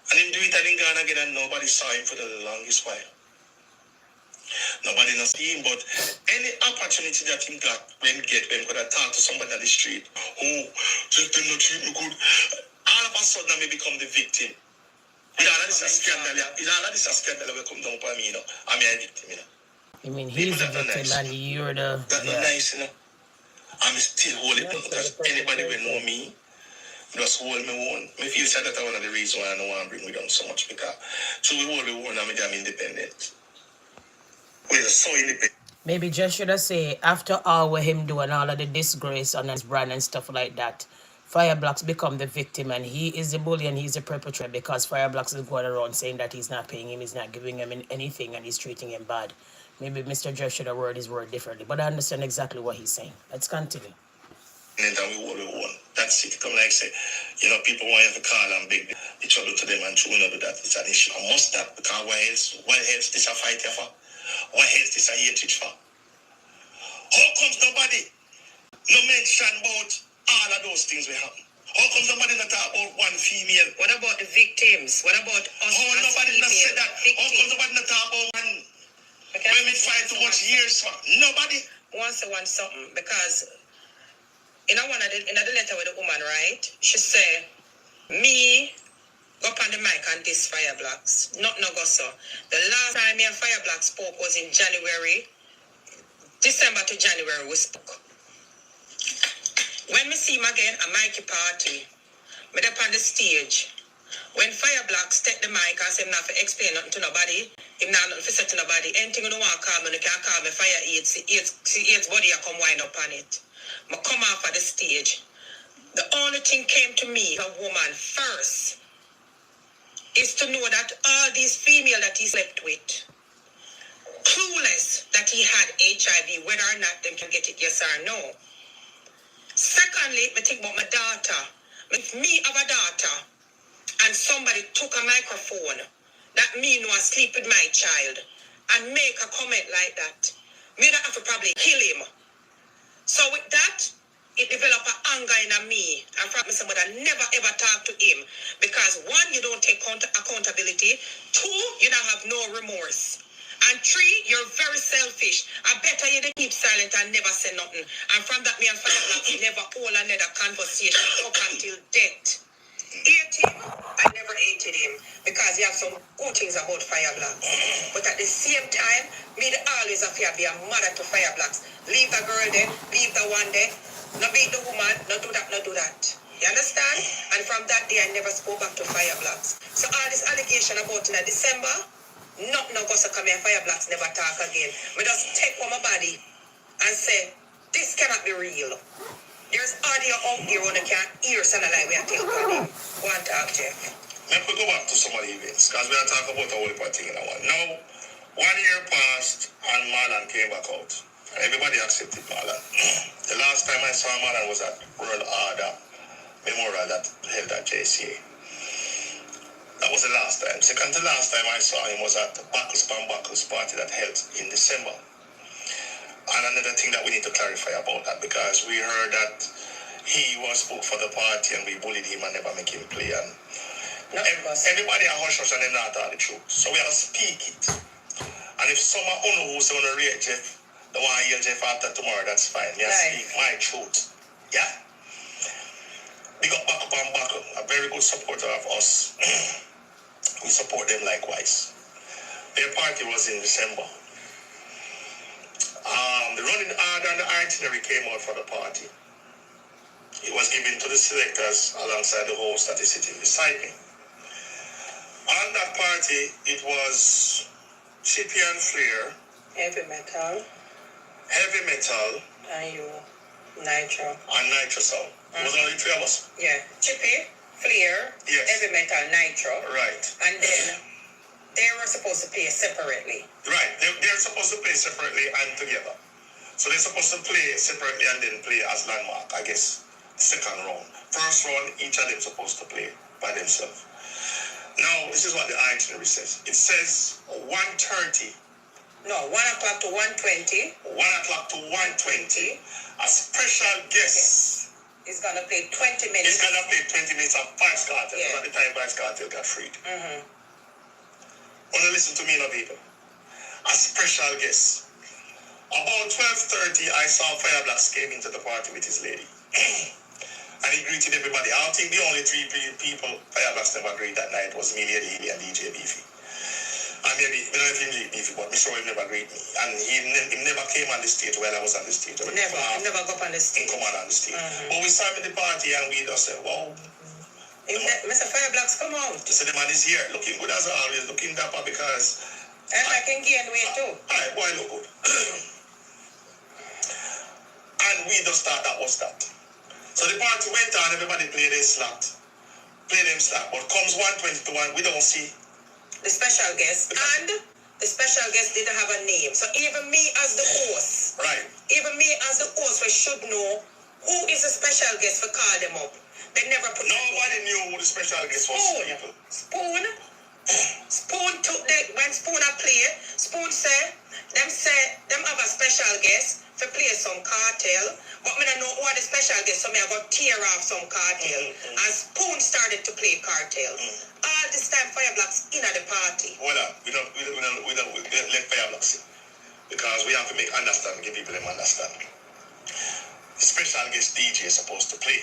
And him do it and him gone again and nobody saw him for the longest while. Nobody not see him, but any opportunity that him got when could have talk to somebody on the street, oh, just them not treat me good. All of a sudden I may become the victim. All of this is a scandal will come down upon me, you know. I'm a victim, you know. I mean, he's a victim and you're the... That's not nice, you know. I'm still holding on because anybody will know me. Just hold me one. I feel sad that one of the reasons why I don't want to bring me down so much because so we hold me one and I'm independent. We're so independent. Maybe just should I say, after all with him doing all of the disgrace on his brand and stuff like that, Fire Blacks become the victim and he is the bully and he's the perpetrator because Fire Blacks is going around saying that he's not paying him, he's not giving him anything and he's treating him bad. Maybe Mr. Jeff should have worded his word differently, but I understand exactly what he's saying. Let's continue. And then we won. That's it. Come like say, you know, people want you to call and beg each other to them and true not do that. It's an issue. I must that because what else this a fight here for? What else this a hatred for? How comes nobody no mention about all of those things will happen? How come somebody not talk about one female? What about the victims? What about us? How nobody not said that? Victims? How come somebody not talk about one? When we fight too much years for nobody wants to want something because in the letter with the woman, right? She said, me go up on the mic and this Fire Blacks. Not no go so. The last time me and Fire Blacks spoke was in January, December to January we spoke. When me see him again, a Mikey party, me up on the stage. When Fire Blacks take the mic and say him not to explain nothing to nobody, him not nothing to say to nobody. Anything you don't want to call me, you can call me Fire AIDS body I come wind up on it. I come off of the stage. The only thing came to me, a woman first, is to know that all these females that he slept with, clueless that he had HIV, whether or not them can get it, yes or no. Secondly, I think about my daughter. If me have a daughter and somebody took a microphone that me know I sleep with my child and make a comment like that, me that have to probably kill him. So with that, it developed an anger in me. And from somebody that never ever talk to him. Because one, you don't take accountability. Two, you don't have no remorse. And three, you're very selfish. I better you keep silent and never say nothing. And from that, me and Fire Blacks never hold another conversation up until death. Hate him, I never hated him because he have some good things about Fire Blacks. But at the same time, me always have to be a mother to Fire Blacks. Leave the girl there, leave the one there. No beat the woman, no do that, no do that. You understand? And from that day, I never spoke back to Fire Blacks. So all this allegation about in December, nothing no go so come here, Fire Blacks never talk again. Me just take on my body and say, this cannot be real. There's audio out there when you can't hear something like we are telling you. One talk, Jeff. Let me go back to some of the events, because we are talking about the whole thing in a while. Now, 1 year passed and Marlon came back out. And everybody accepted Marlon. The last time I saw Marlon was at World Order Memorial that held at JCA. That was the last time. Second to last time I saw him was at the Buckles party that held in December. And another thing that we need to clarify about that, because we heard that he was booked for the party and we bullied him and never make him play. And everybody are hush and they not tell the truth. So we have to speak it. And if someone who's going to rate Jeff, the one hear Jeff after tomorrow, that's fine. Me speak my truth. Yeah? Big up Buckle, a very good supporter of us. We support them likewise. Their party was in December. The running order and the itinerary came out for the party. It was given to the selectors alongside the host that is sitting beside me. On that party, it was Chippy and Flair. Heavy metal. And you, Nitro. And Nitro sound. It was only three of us. Yeah. Chippy, Flair, yes. Heavy metal, Nitro. Right. And then they were supposed to play separately. Right. They're supposed to play separately and together. So they're supposed to play separately and then play as landmark, I guess, second round. First round, each of them supposed to play by themselves. Now, this is what the itinerary says. It says 1:30. No, 1 o'clock to 1:20. 1 o'clock to 1:20. A special guest. He's going to play 20 minutes. He's going to play 20 minutes of Vice Cartel. Yeah. At the time, Vice Cartel got freed. Mm-hmm. Want to listen to me now, people? A special guest. About 12:30, I saw Fire Blacks came into the party with his lady. And he greeted everybody. I think the only three people Fire Blacks never greeted that night was me, Lady Ely, and DJ Beefy. And maybe, I don't know if he knew Beefy, but I'm sure he never greeted me. And he never came on the stage while I was on the stage. Never, he never got on the stage. He come on the stage. Mm-hmm. But we saw him in the party and we just said, wow. Mr. Fire Blacks, come out. He said, the man is here, looking good as always, looking dapper because... And I can gain weight too. Alright, boy, look good. And we just thought that was that. So the party went on, everybody played their slot. Played them slot. But comes 1:20 to 1, we don't see the special guest. And the special guest didn't have a name. So even me as the host, right? Even me as the host, we should know who is the special guest for call them up. They never put nobody knew who the special guest was. Spoon took when Spoon a play, Spoon say them have a special guest to play some cartel, But I don't know who are the special guests, so I got tear off some cartel. And Spoon started to play cartel. All this time, Fire Blacks in at the party. Hold on, we don't let Fire Blacks in. Because we have to make understand, give people them understand. The special guest DJ is supposed to play.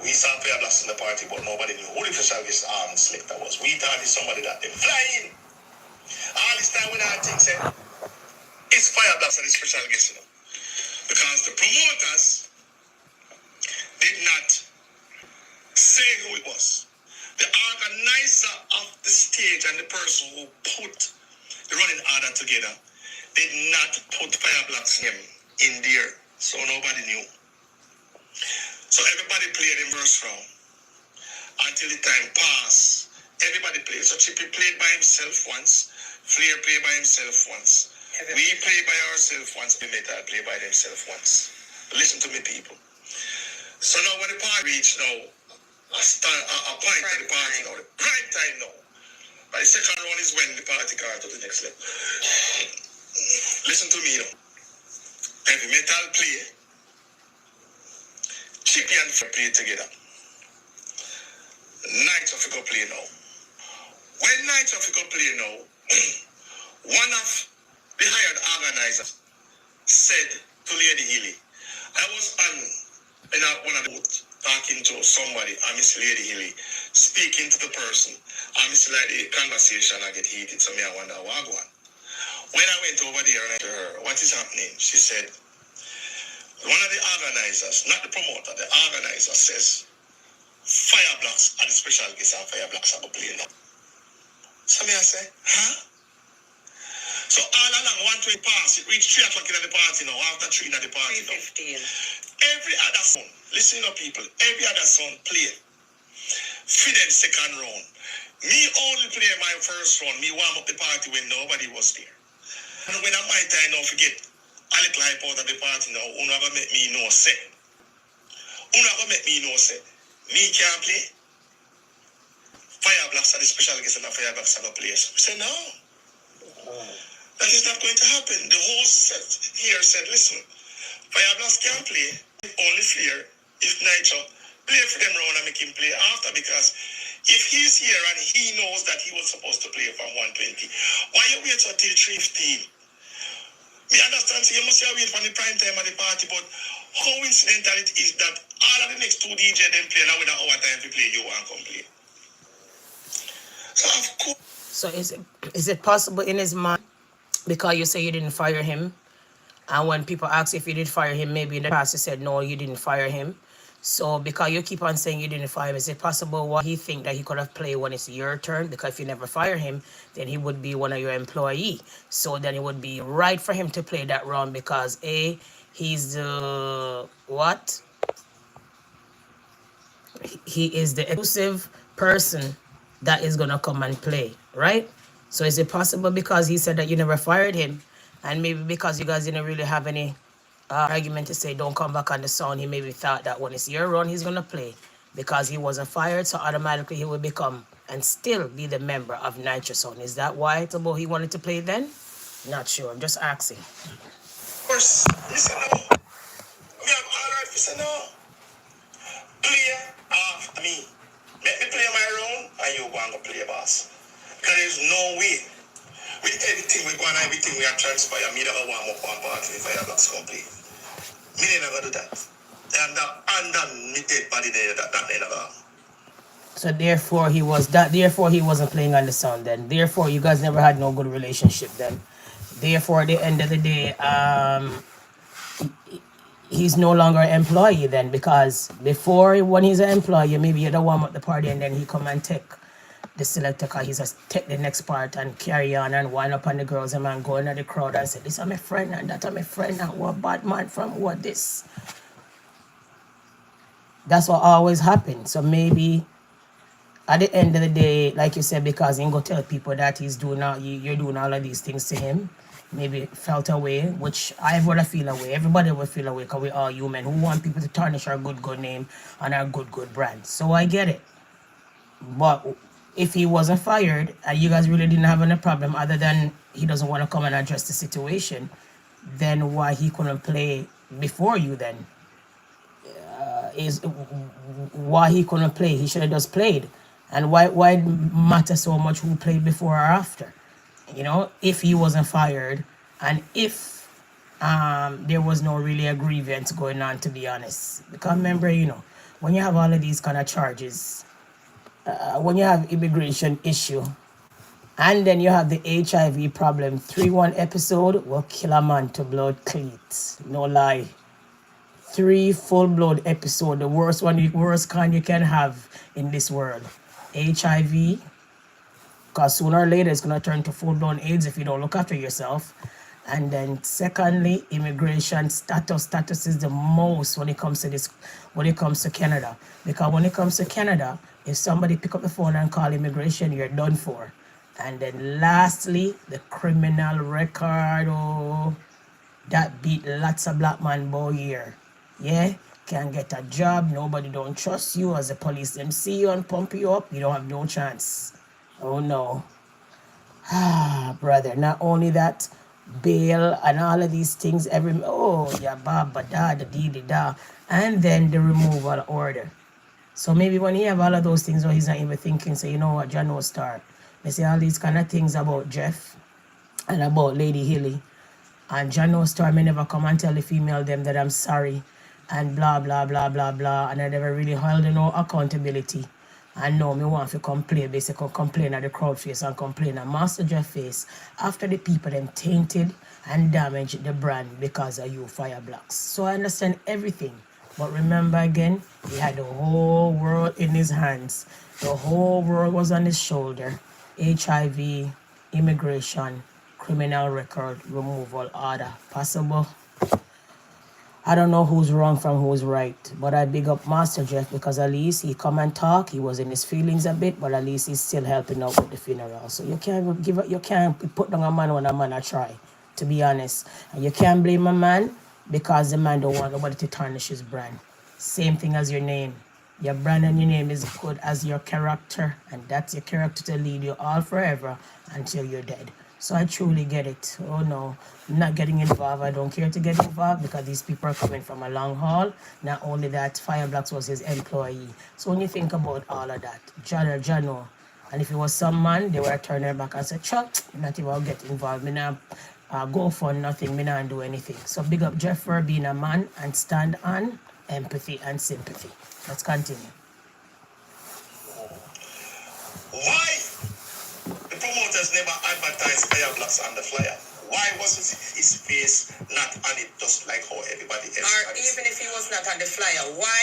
We saw Fire Blacks in the party, but nobody knew who the special guest selector was. We thought it's somebody that they fly in. All this time when I think say, it's Fire Blacks and the special guest, you know. Because the promoters did not say who it was. The organizer of the stage and the person who put the running order together did not put Fire Black's name in there, so nobody knew. So everybody played in first round until the time passed. Everybody played. So Chippy played by himself once, Flair played by himself once. We played by ourselves once, we Metal play by themselves once. Listen to me, people. So now when the party reach now, a point of the party now, the prime time now. But the second round is when the party got to the next level. Listen to me now. Heavy Metal play, Chippy and Flair play together. Nitro go play now. When Nitro go play now, one of the hired organizers said to Lady Hilly, I was on one of the booths talking to somebody, and Miss Lady Hilly speaking to the person, and Miss Lady conversation I get heated, so me I wonder what go on. When I went over there and I told her, what is happening? She said, one of the organizers, not the promoter, the organizer says, Fire Blacks are the special guests and Fire Blacks are going to play now. So me I say, huh? So all along, 1 pass, it reached 3 o'clock in the party now, after 3 in the party 3:15. Every other song, listen up people, every other song play. For them second round. Me only play my first round, me warm up the party when nobody was there. And when I'm my time now, forget, a little hype out of the party now, who never make me know say. Who never make me know say, me can't play. Fire Blacks are the special guests and the Fire Blacks are the players. We say no. That is not going to happen. The host here said, listen, Fire Blacks can't play, only Flair, if Nitro, play for them round and make him play after, because if he's here and he knows that he was supposed to play from 120, why you wait until 3:15? Me understand, so you must have wait for the prime time of the party, but how incidental it is that all of the next 2 DJ them play, now with our time to play, you want to come play. So of course. So is it possible in his mind, because you say you didn't fire him, and when people ask if you did fire him, maybe in the past you said no, you didn't fire him. So because you keep on saying you didn't fire him, is it possible what he think that he could have played when it's your turn? Because if you never fire him, then he would be one of your employee. So then it would be right for him to play that round, because he's the what? He is the exclusive person that is gonna come and play, right? So is it possible because he said that you never fired him, and maybe because you guys didn't really have any argument to say don't come back on the sound, he maybe thought that when it's your run he's gonna play because he wasn't fired, so automatically he will become and still be the member of Nitro Sound. Is that why he wanted to play then? Not sure, I'm just asking. Of course, listen now. We have all right, listen now. Play after me. Let me play my round and you go and go play boss. Because there's no way. With everything we go on, everything we are transpire, me never warm up one party if Fire Blacks come play. Me never do that. And that me dead body there, that never. So therefore he wasn't playing on the sound then. Therefore you guys never had no good relationship then. Therefore at the end of the day, he's no longer an employee then, because before when he's an employee, maybe you don't warm up the party and then he come and take the selector, because he's just take the next part and carry on and wind up on the girls and man go into the crowd and say, this is my friend and that is my friend and what bad man from what this. That's what always happens. So maybe at the end of the day, like you said, because he go tell people that he's doing all, you're doing all of these things to him, maybe felt away, which I would feel away. Everybody would feel away because we're all human who want people to tarnish our good name and our good brand. So I get it. But if he wasn't fired and you guys really didn't have any problem other than he doesn't want to come and address the situation, then why he couldn't play before you then? is why he couldn't play. He should have just played. And why it matter so much who played before or after? You know, if he wasn't fired and if there was no really a grievance going on, to be honest. Because remember, you know, when you have all of these kind of charges, when you have immigration issue, and then you have the HIV problem, 3-1 episode will kill a man to blood cleats. No lie. 3 full blood episode, the worst one, the worst kind you can have in this world. HIV, because sooner or later it's gonna turn to full blown AIDS if you don't look after yourself. And then secondly, immigration status. Status is the most when it comes to this, when it comes to Canada. Because when it comes to Canada, if somebody pick up the phone and call immigration, you're done for. And then lastly, the criminal record. Oh, that beat lots of black man boy here. Yeah, can't get a job, nobody don't trust you. As the police them see you and pump you up, you don't have no chance. Oh no. Ah, brother, not only that, bail and all of these things, yeah, ba da da dee da, and then the removal order. So maybe when he have all of those things, or he's not even thinking, so you know what, John no start. They say all these kind of things about Jeff and about Lady Hilly. And John no star may never come and tell the female them that I'm sorry and blah blah blah blah blah, and I never really held no accountability. And now me want to complain, basically complain at the crowd face and complain at Master Jeff face after the people them tainted and damaged the brand because of you Fire Blocks. So I understand everything. But remember again, he had the whole world in his hands. The whole world was on his shoulder. HIV, immigration, criminal record, removal order. Possible. I don't know who's wrong from who's right, but I big up Master Jeff because at least he come and talk. He was in his feelings a bit, but at least he's still helping out with the funeral. So you can't give up, you can't put down a man when a man a try, to be honest. And you can't blame a man because the man don't want nobody to tarnish his brand. Same thing as your name. Your brand and your name is good as your character, and that's your character to lead you all forever until you're dead. So I truly get it. Oh no, I'm not getting involved. I don't care to get involved because these people are coming from a long haul. Not only that, Fire Blocks was his employee. So when you think about all of that, Jano, and if it was some man, they would turn their back and say, Chuck, not even get involved. Me not go for nothing. Me not do anything. So big up Jeff for being a man and stand on empathy and sympathy. Let's continue. Why the promoters never advertised Fire Blocks on the flyer? Why wasn't his face not on it just like how everybody else? Or even if he was not on the flyer, why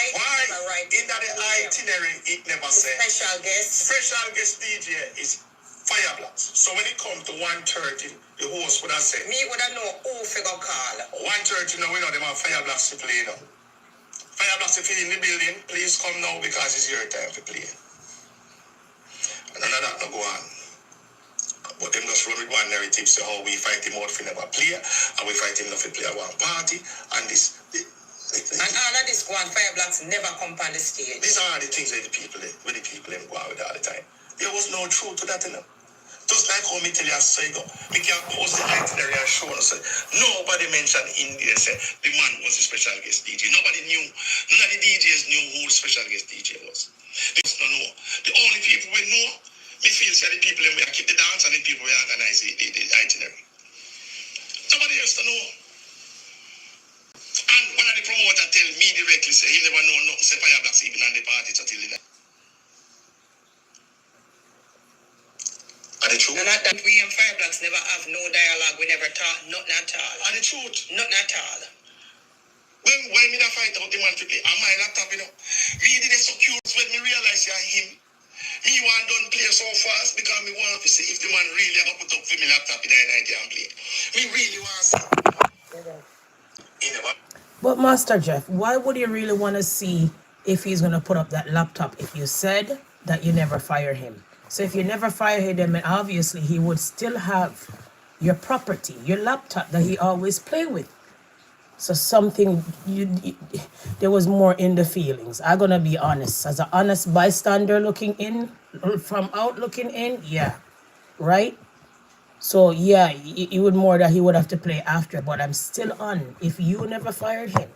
in the itinerary it never said special guest DJ is Fire Blocks. So when it comes to 1:30, the host would have said, me would have know who figure call. 1:30 now we know them have Fire Blocks to play now. Fire Blocks if you're in the building, please come now because it's your time to play. And none of that no go on. But them just run with one narrative, so how we fight him out if he never play, and we fight him not if he play at one party, and this. And all of this go on, Fire Blocks never come on the stage. These are the things that the people go on with all the time. There was no truth to that, you know. Just like how me tell you, so you go, me can post the itinerary and show us. Nobody mentioned in there, say, the man was a special guest DJ. Nobody knew, none of the DJs knew who the special guest DJ was. They just don't know. The only people we know, me feel say the people who keep the dance and the people who organize the itinerary. Nobody else to know. And one of the promoters tell me directly, say, he never know nothing, say Fire Blocks even on the party until the night. And the truth. And that we and Fire Blocks never have no dialogue, we never talk, nothing at all. And the truth. Nothing at all. When me da fight out the man to play, on my laptop, you know, me did it so cute when me realize him. Me want done play so fast because me want to see if the man really ever put up for me laptop in the night and play. Me really want to see. He never. But Master Jeff, why would you really want to see if he's going to put up that laptop if you said that you never fire him? So if you never fire him, then obviously he would still have your property, your laptop that he always play with. So something, there was more in the feelings. I'm going to be honest. As an honest bystander looking in, from out looking in, yeah, right? So yeah, it would more that he would have to play after, but I'm still on. If you never fired him,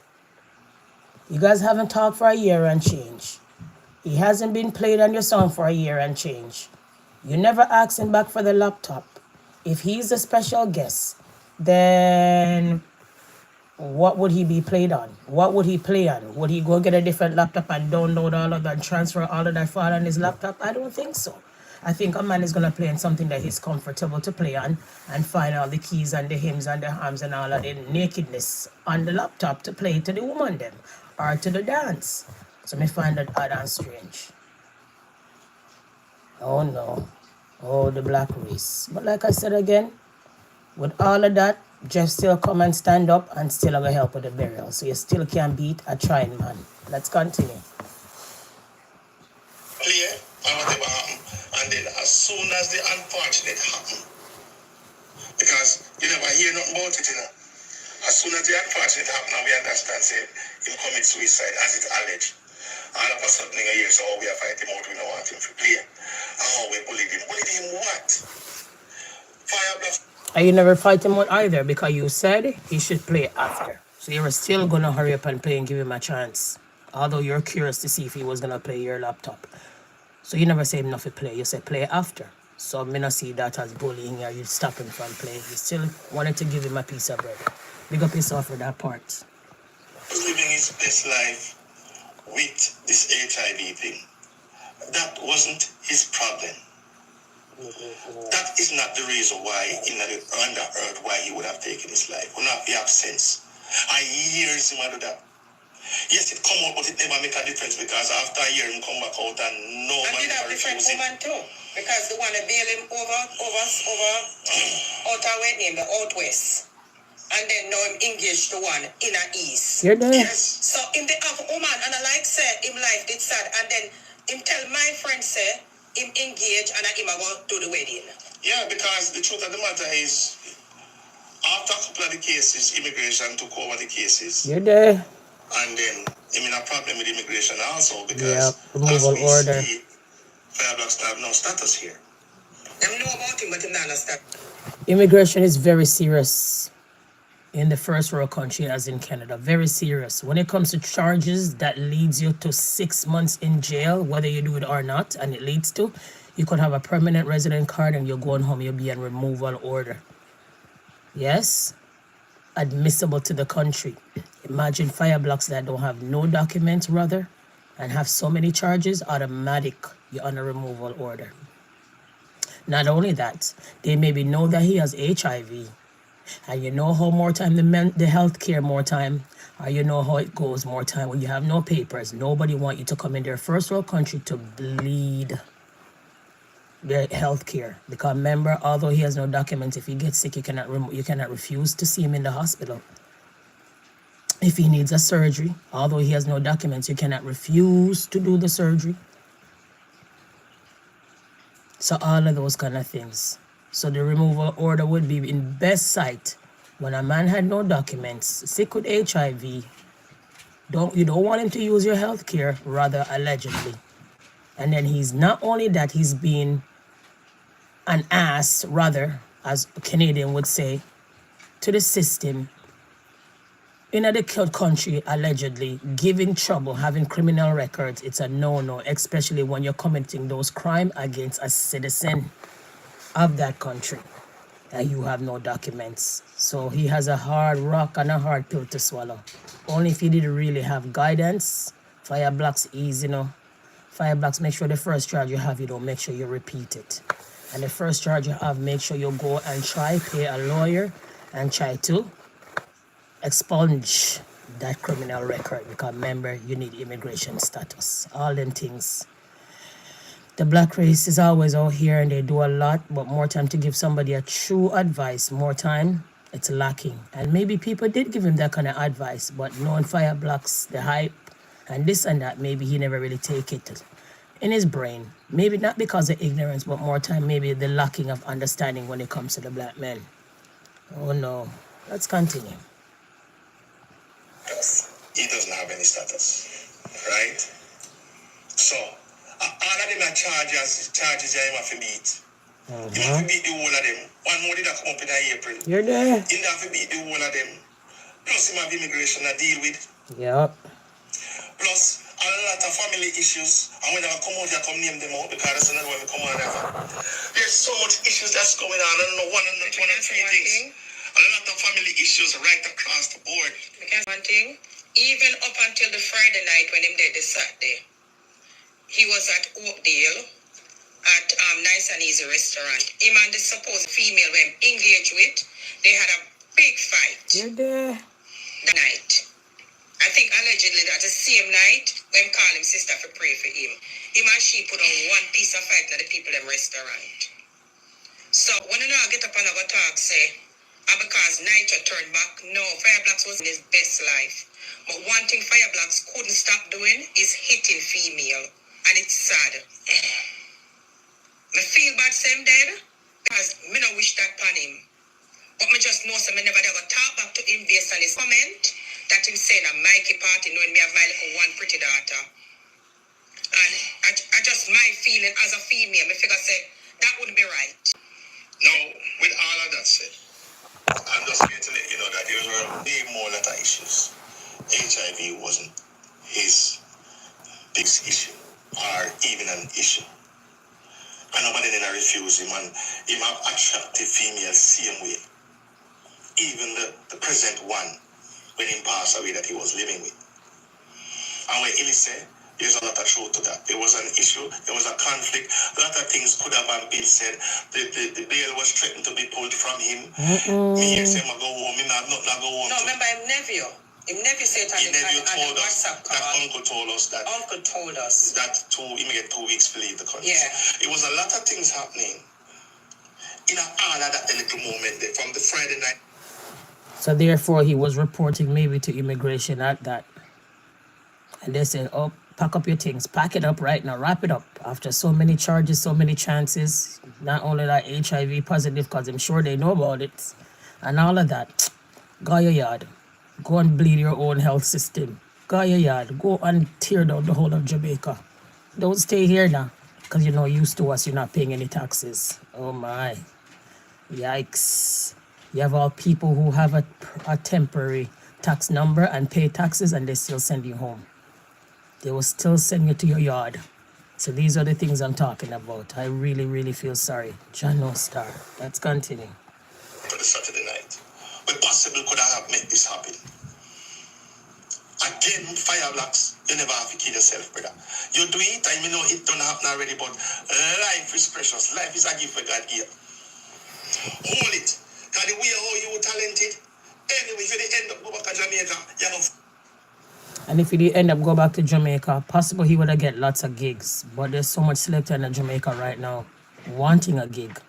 You guys haven't talked for a year and change. He hasn't been played on your song for a year and change. You never asked him back for the laptop. If he's a special guest, then what would he be played on? What would he play on? Would he go get a different laptop and download all of that and transfer all of that file on his laptop? I don't think so. I think a man is going to play on something that he's comfortable to play on and find all the keys and the hymns and the hams and all of the nakedness on the laptop to play to the woman them or to the dance. So me find that odd and strange. Oh no. Oh, the black race. But like I said again, with all of that, Jeff still come and stand up and still have a help with the burial. So you still can beat a trying man. Let's continue. Clear and whatever happened. And then as soon as the unfortunate happened, because you never hear nothing about it, you know. As soon as the unfortunate happened, and we understand, say, him commit suicide as it alleged. All of a sudden, in a year, so we are fighting out, we don't want him to play. Oh, we bullied him. Bullied him what? Fire bluff. And you never fight him out either because you said he should play after. So you were still going to hurry up and play and give him a chance. Although you're curious to see if he was going to play your laptop. So you never say him not to play. You said play after. So I may not see that as bullying or you stop him from playing. You still wanted to give him a piece of bread. Big up yourself for that part. He was living his best life with this HIV thing. That wasn't his problem. That is not the reason why in the under earth why he would have taken his life. Would not be absence. I years him do that. Yes, it come out, but it never make a difference because after a year him come back out and no man did have different woman too. Because the one that bail him over out where name the out west. And then now him engaged to one in a east. You're there. Yes. So in the other woman and I like say him life did sad and then him tell my friend say him engage and him go to the wedding. Yeah, because the truth of the matter is after a couple of the cases, immigration took over the cases. You're there. And then I mean a problem with immigration also because removal order. Fire blocks have no status here. Them know about him, but him not understand. Immigration is very serious in the first world country as in Canada. Very serious. When it comes to charges that leads you to 6 months in jail, whether you do it or not, and it leads to, you could have a permanent resident card and you're going home, you'll be on removal order. Yes? Admissible to the country. Imagine fire blocks that don't have no documents, rather, and have so many charges, automatic, you're on a removal order. Not only that, they maybe know that he has HIV, and you know how more time the health care more time, or you know how it goes more time when you have no papers. Nobody want you to come in their first world country to bleed their health care, because remember, although he has no documents, if he gets sick, you cannot refuse to see him in the hospital. If he needs a surgery, although he has no documents, you cannot refuse to do the surgery. So all of those kind of things. So the removal order would be in best sight when a man had no documents, sick with HIV. You don't want him to use your health care, rather allegedly. And then he's not only that, he's being an ass, rather, as a Canadian would say, to the system in the country, allegedly, giving trouble, having criminal records. It's a no-no, especially when you're committing those crimes against a citizen of that country and you have no documents. So he has a hard rock and a hard pill to swallow. Only if he didn't really have guidance. Fire blocks easy, you know. Fire blocks, make sure the first charge you have, you don't make sure you repeat it. And the first charge you have, make sure you go and pay a lawyer and try to expunge that criminal record, because remember, you need immigration status. All them things. The black race is always out here and they do a lot, but more time to give somebody a true advice, more time, it's lacking. And maybe people did give him that kind of advice, but knowing fire blocks, the hype, and this and that, maybe he never really take it in his brain. Maybe not because of ignorance, but more time, maybe the lacking of understanding when it comes to the black men. Oh no. Let's continue. He doesn't have any status, right? So, all of them are charges you have to beat. You have to beat the whole of them. One more did that come up in April. You're there. You have to beat the whole of them. Plus, him have immigration to deal with. Yep. Plus, a lot of family issues. And when I come out, I come name them out because that's another one we come out ever. There's so much issues that's going on. I don't know, one or three things. A lot of family issues right across the board. Because one thing, even up until the Friday night when him did the Saturday, he was at Oakdale at Nice and Easy restaurant. Him and the supposed female when engaged with, they had a big fight. You're there. The night. I think allegedly that the same night when call him sister for pray for him. Him and she put on one piece of fight at the people in restaurant. So when you know I get up and I go talk say, because Nitro turned back, no, Fire Blacks was in his best life. But one thing Fire Blacks couldn't stop doing is hitting female. And it's sad. I feel bad same dead because me no wish that upon him. But me just know so me never ever talk back to him based on his comment that him saying a Mikey party knowing me have my little one pretty daughter. And I just my feeling as a female, me figure say that wouldn't be right. Now, with all of that said, I'm just here to let you know that there were way more lot of issues. HIV wasn't his biggest issue or even an issue. And nobody didn't refuse him and him have attractive females same way. Even the present one when he passed away that he was living with. And when Illy said, there's a lot of truth to that. There was an issue, there was a conflict, a lot of things could have been said. The bail was threatened to be pulled from him. Me here say, I go home, me not go home. No, remember him nephew. Him nephew said on the WhatsApp call. That uncle told us that. Uncle told us. That he may get 2 weeks to leave the country. Yeah. It was a lot of things happening. In all of that little moment there, from the Friday night. So therefore, he was reporting maybe to immigration at that. And they said, oh, pack up your things. Pack it up right now. Wrap it up. After so many charges, so many chances. Not only that HIV positive, because I'm sure they know about it. And all of that. Go your yard. Go and bleed your own health system. Go your yard. Go and tear down the whole of Jamaica. Don't stay here now. Because you're not used to us. You're not paying any taxes. Oh, my. Yikes. You have all people who have a temporary tax number and pay taxes and they still send you home. They will still send you to your yard. So these are the things I'm talking about. I really, really feel sorry. John No Star. Let's continue. For the Saturday night. We possibly could have made this happen. Again, Fire Blacks, you never have to kill yourself, brother. You do it and you know it don't happen already, but life is precious. Life is a gift for God here. Hold it. Because the way how you talented, anyway, if you end up go back to Jamaica, you know. And if he did end up go back to Jamaica, possibly he would have get lots of gigs. But there's so much selector in Jamaica right now wanting a gig.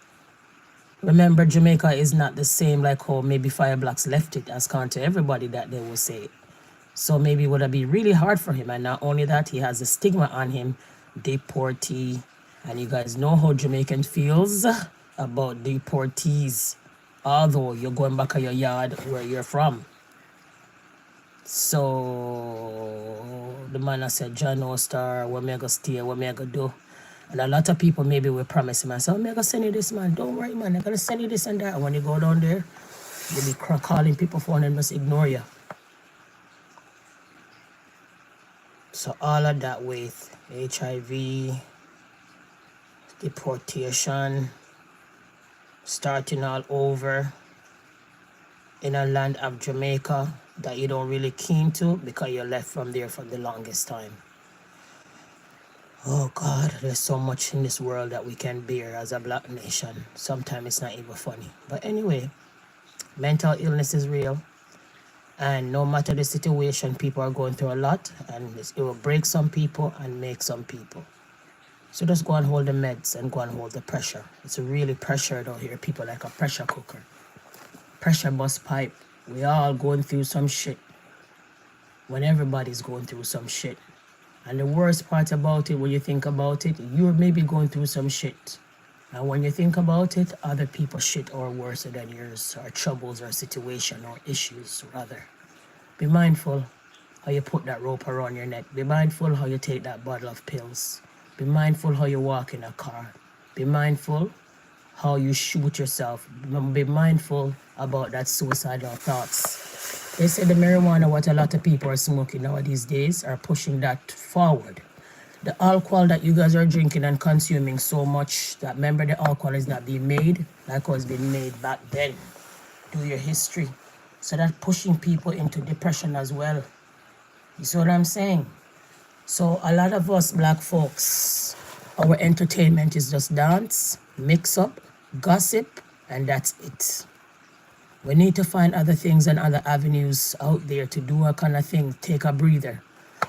Remember, Jamaica is not the same like how maybe Fire Blacks left it as compared to everybody that they will say. So maybe it would have been really hard for him. And not only that, he has a stigma on him, deportee. And you guys know how Jamaican feels about deportees. Although you're going back to your yard where you're from. So the man I said, John No Star, where me I go stay, what me I go do. And a lot of people maybe will promise him, I say, oh, me I go send you this, man. Don't worry, man. I'm going to send you this and that. And when you go down there, you'll be calling people phone and just ignore you. So all of that with HIV, deportation, starting all over in a land of Jamaica that you don't really keen to because you're left from there for the longest time. Oh God, there's so much in this world that we can bear as a black nation. Sometimes it's not even funny. But anyway, mental illness is real. And no matter the situation, people are going through a lot. And it will break some people and make some people. So just go and hold the meds and go and hold the pressure. It's really pressured out here. People like a pressure cooker. Pressure bust pipe. We all going through some shit. When everybody's going through some shit. And the worst part about it, when you think about it, you're maybe going through some shit. And when you think about it, other people's shit are worse than yours, or troubles, or situation, or issues, rather. Be mindful how you put that rope around your neck. Be mindful how you take that bottle of pills. Be mindful how you walk in a car. Be mindful how you shoot yourself. Be mindful about that suicidal thoughts. They say the marijuana, what a lot of people are smoking nowadays days, are pushing that forward. The alcohol that you guys are drinking and consuming so much, that remember the alcohol is not being made like it was being made back then. Do your history. So that pushing people into depression as well. You see what I'm saying? So a lot of us black folks, our entertainment is just dance, mix up, gossip, and that's it. We need to find other things and other avenues out there to do a kind of thing, take a breather.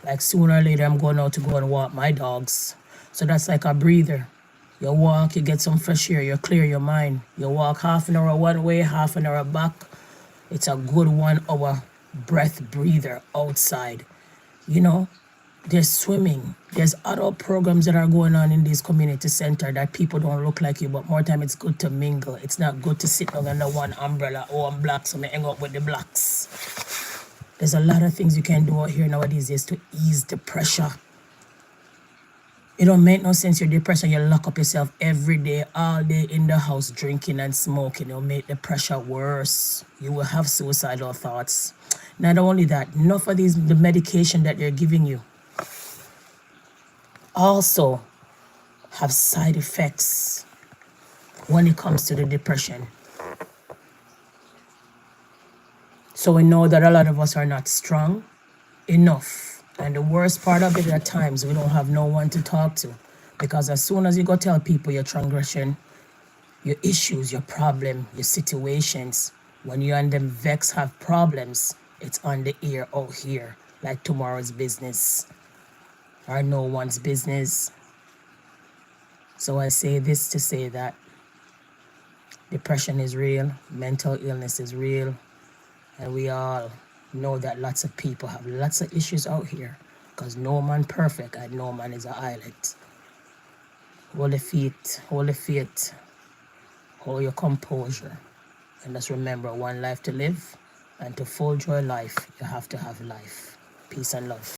Like sooner or later, I'm going out to go and walk my dogs. So that's like a breather. You walk, you get some fresh air, you clear your mind. You walk half an hour one way, half an hour back. It's a good 1 hour breath breather outside. You know, there's swimming. There's adult programs that are going on in this community center that people don't look like you, but more time it's good to mingle. It's not good to sit down under one umbrella. Oh, I'm black, so I hang out with the blacks. There's a lot of things you can do out here nowadays just to ease the pressure. It don't make no sense you're depressed and you lock up yourself every day, all day in the house drinking and smoking. It'll make the pressure worse. You will have suicidal thoughts. Not only that, enough of the medication that they're giving you also have side effects when it comes to the depression. So we know that a lot of us are not strong enough. And the worst part of it at times, we don't have no one to talk to. Because as soon as you go tell people your transgression, your issues, your problem, your situations, when you and them vex have problems, it's on the ear out here, like tomorrow's business or no one's business. So I say this to say that depression is real, mental illness is real, and we all know that lots of people have lots of issues out here because no man perfect and no man is an island. Hold the feet, hold the faith, hold your composure, and just remember, one life to live, and to full joy life, you have to have life. Peace and love.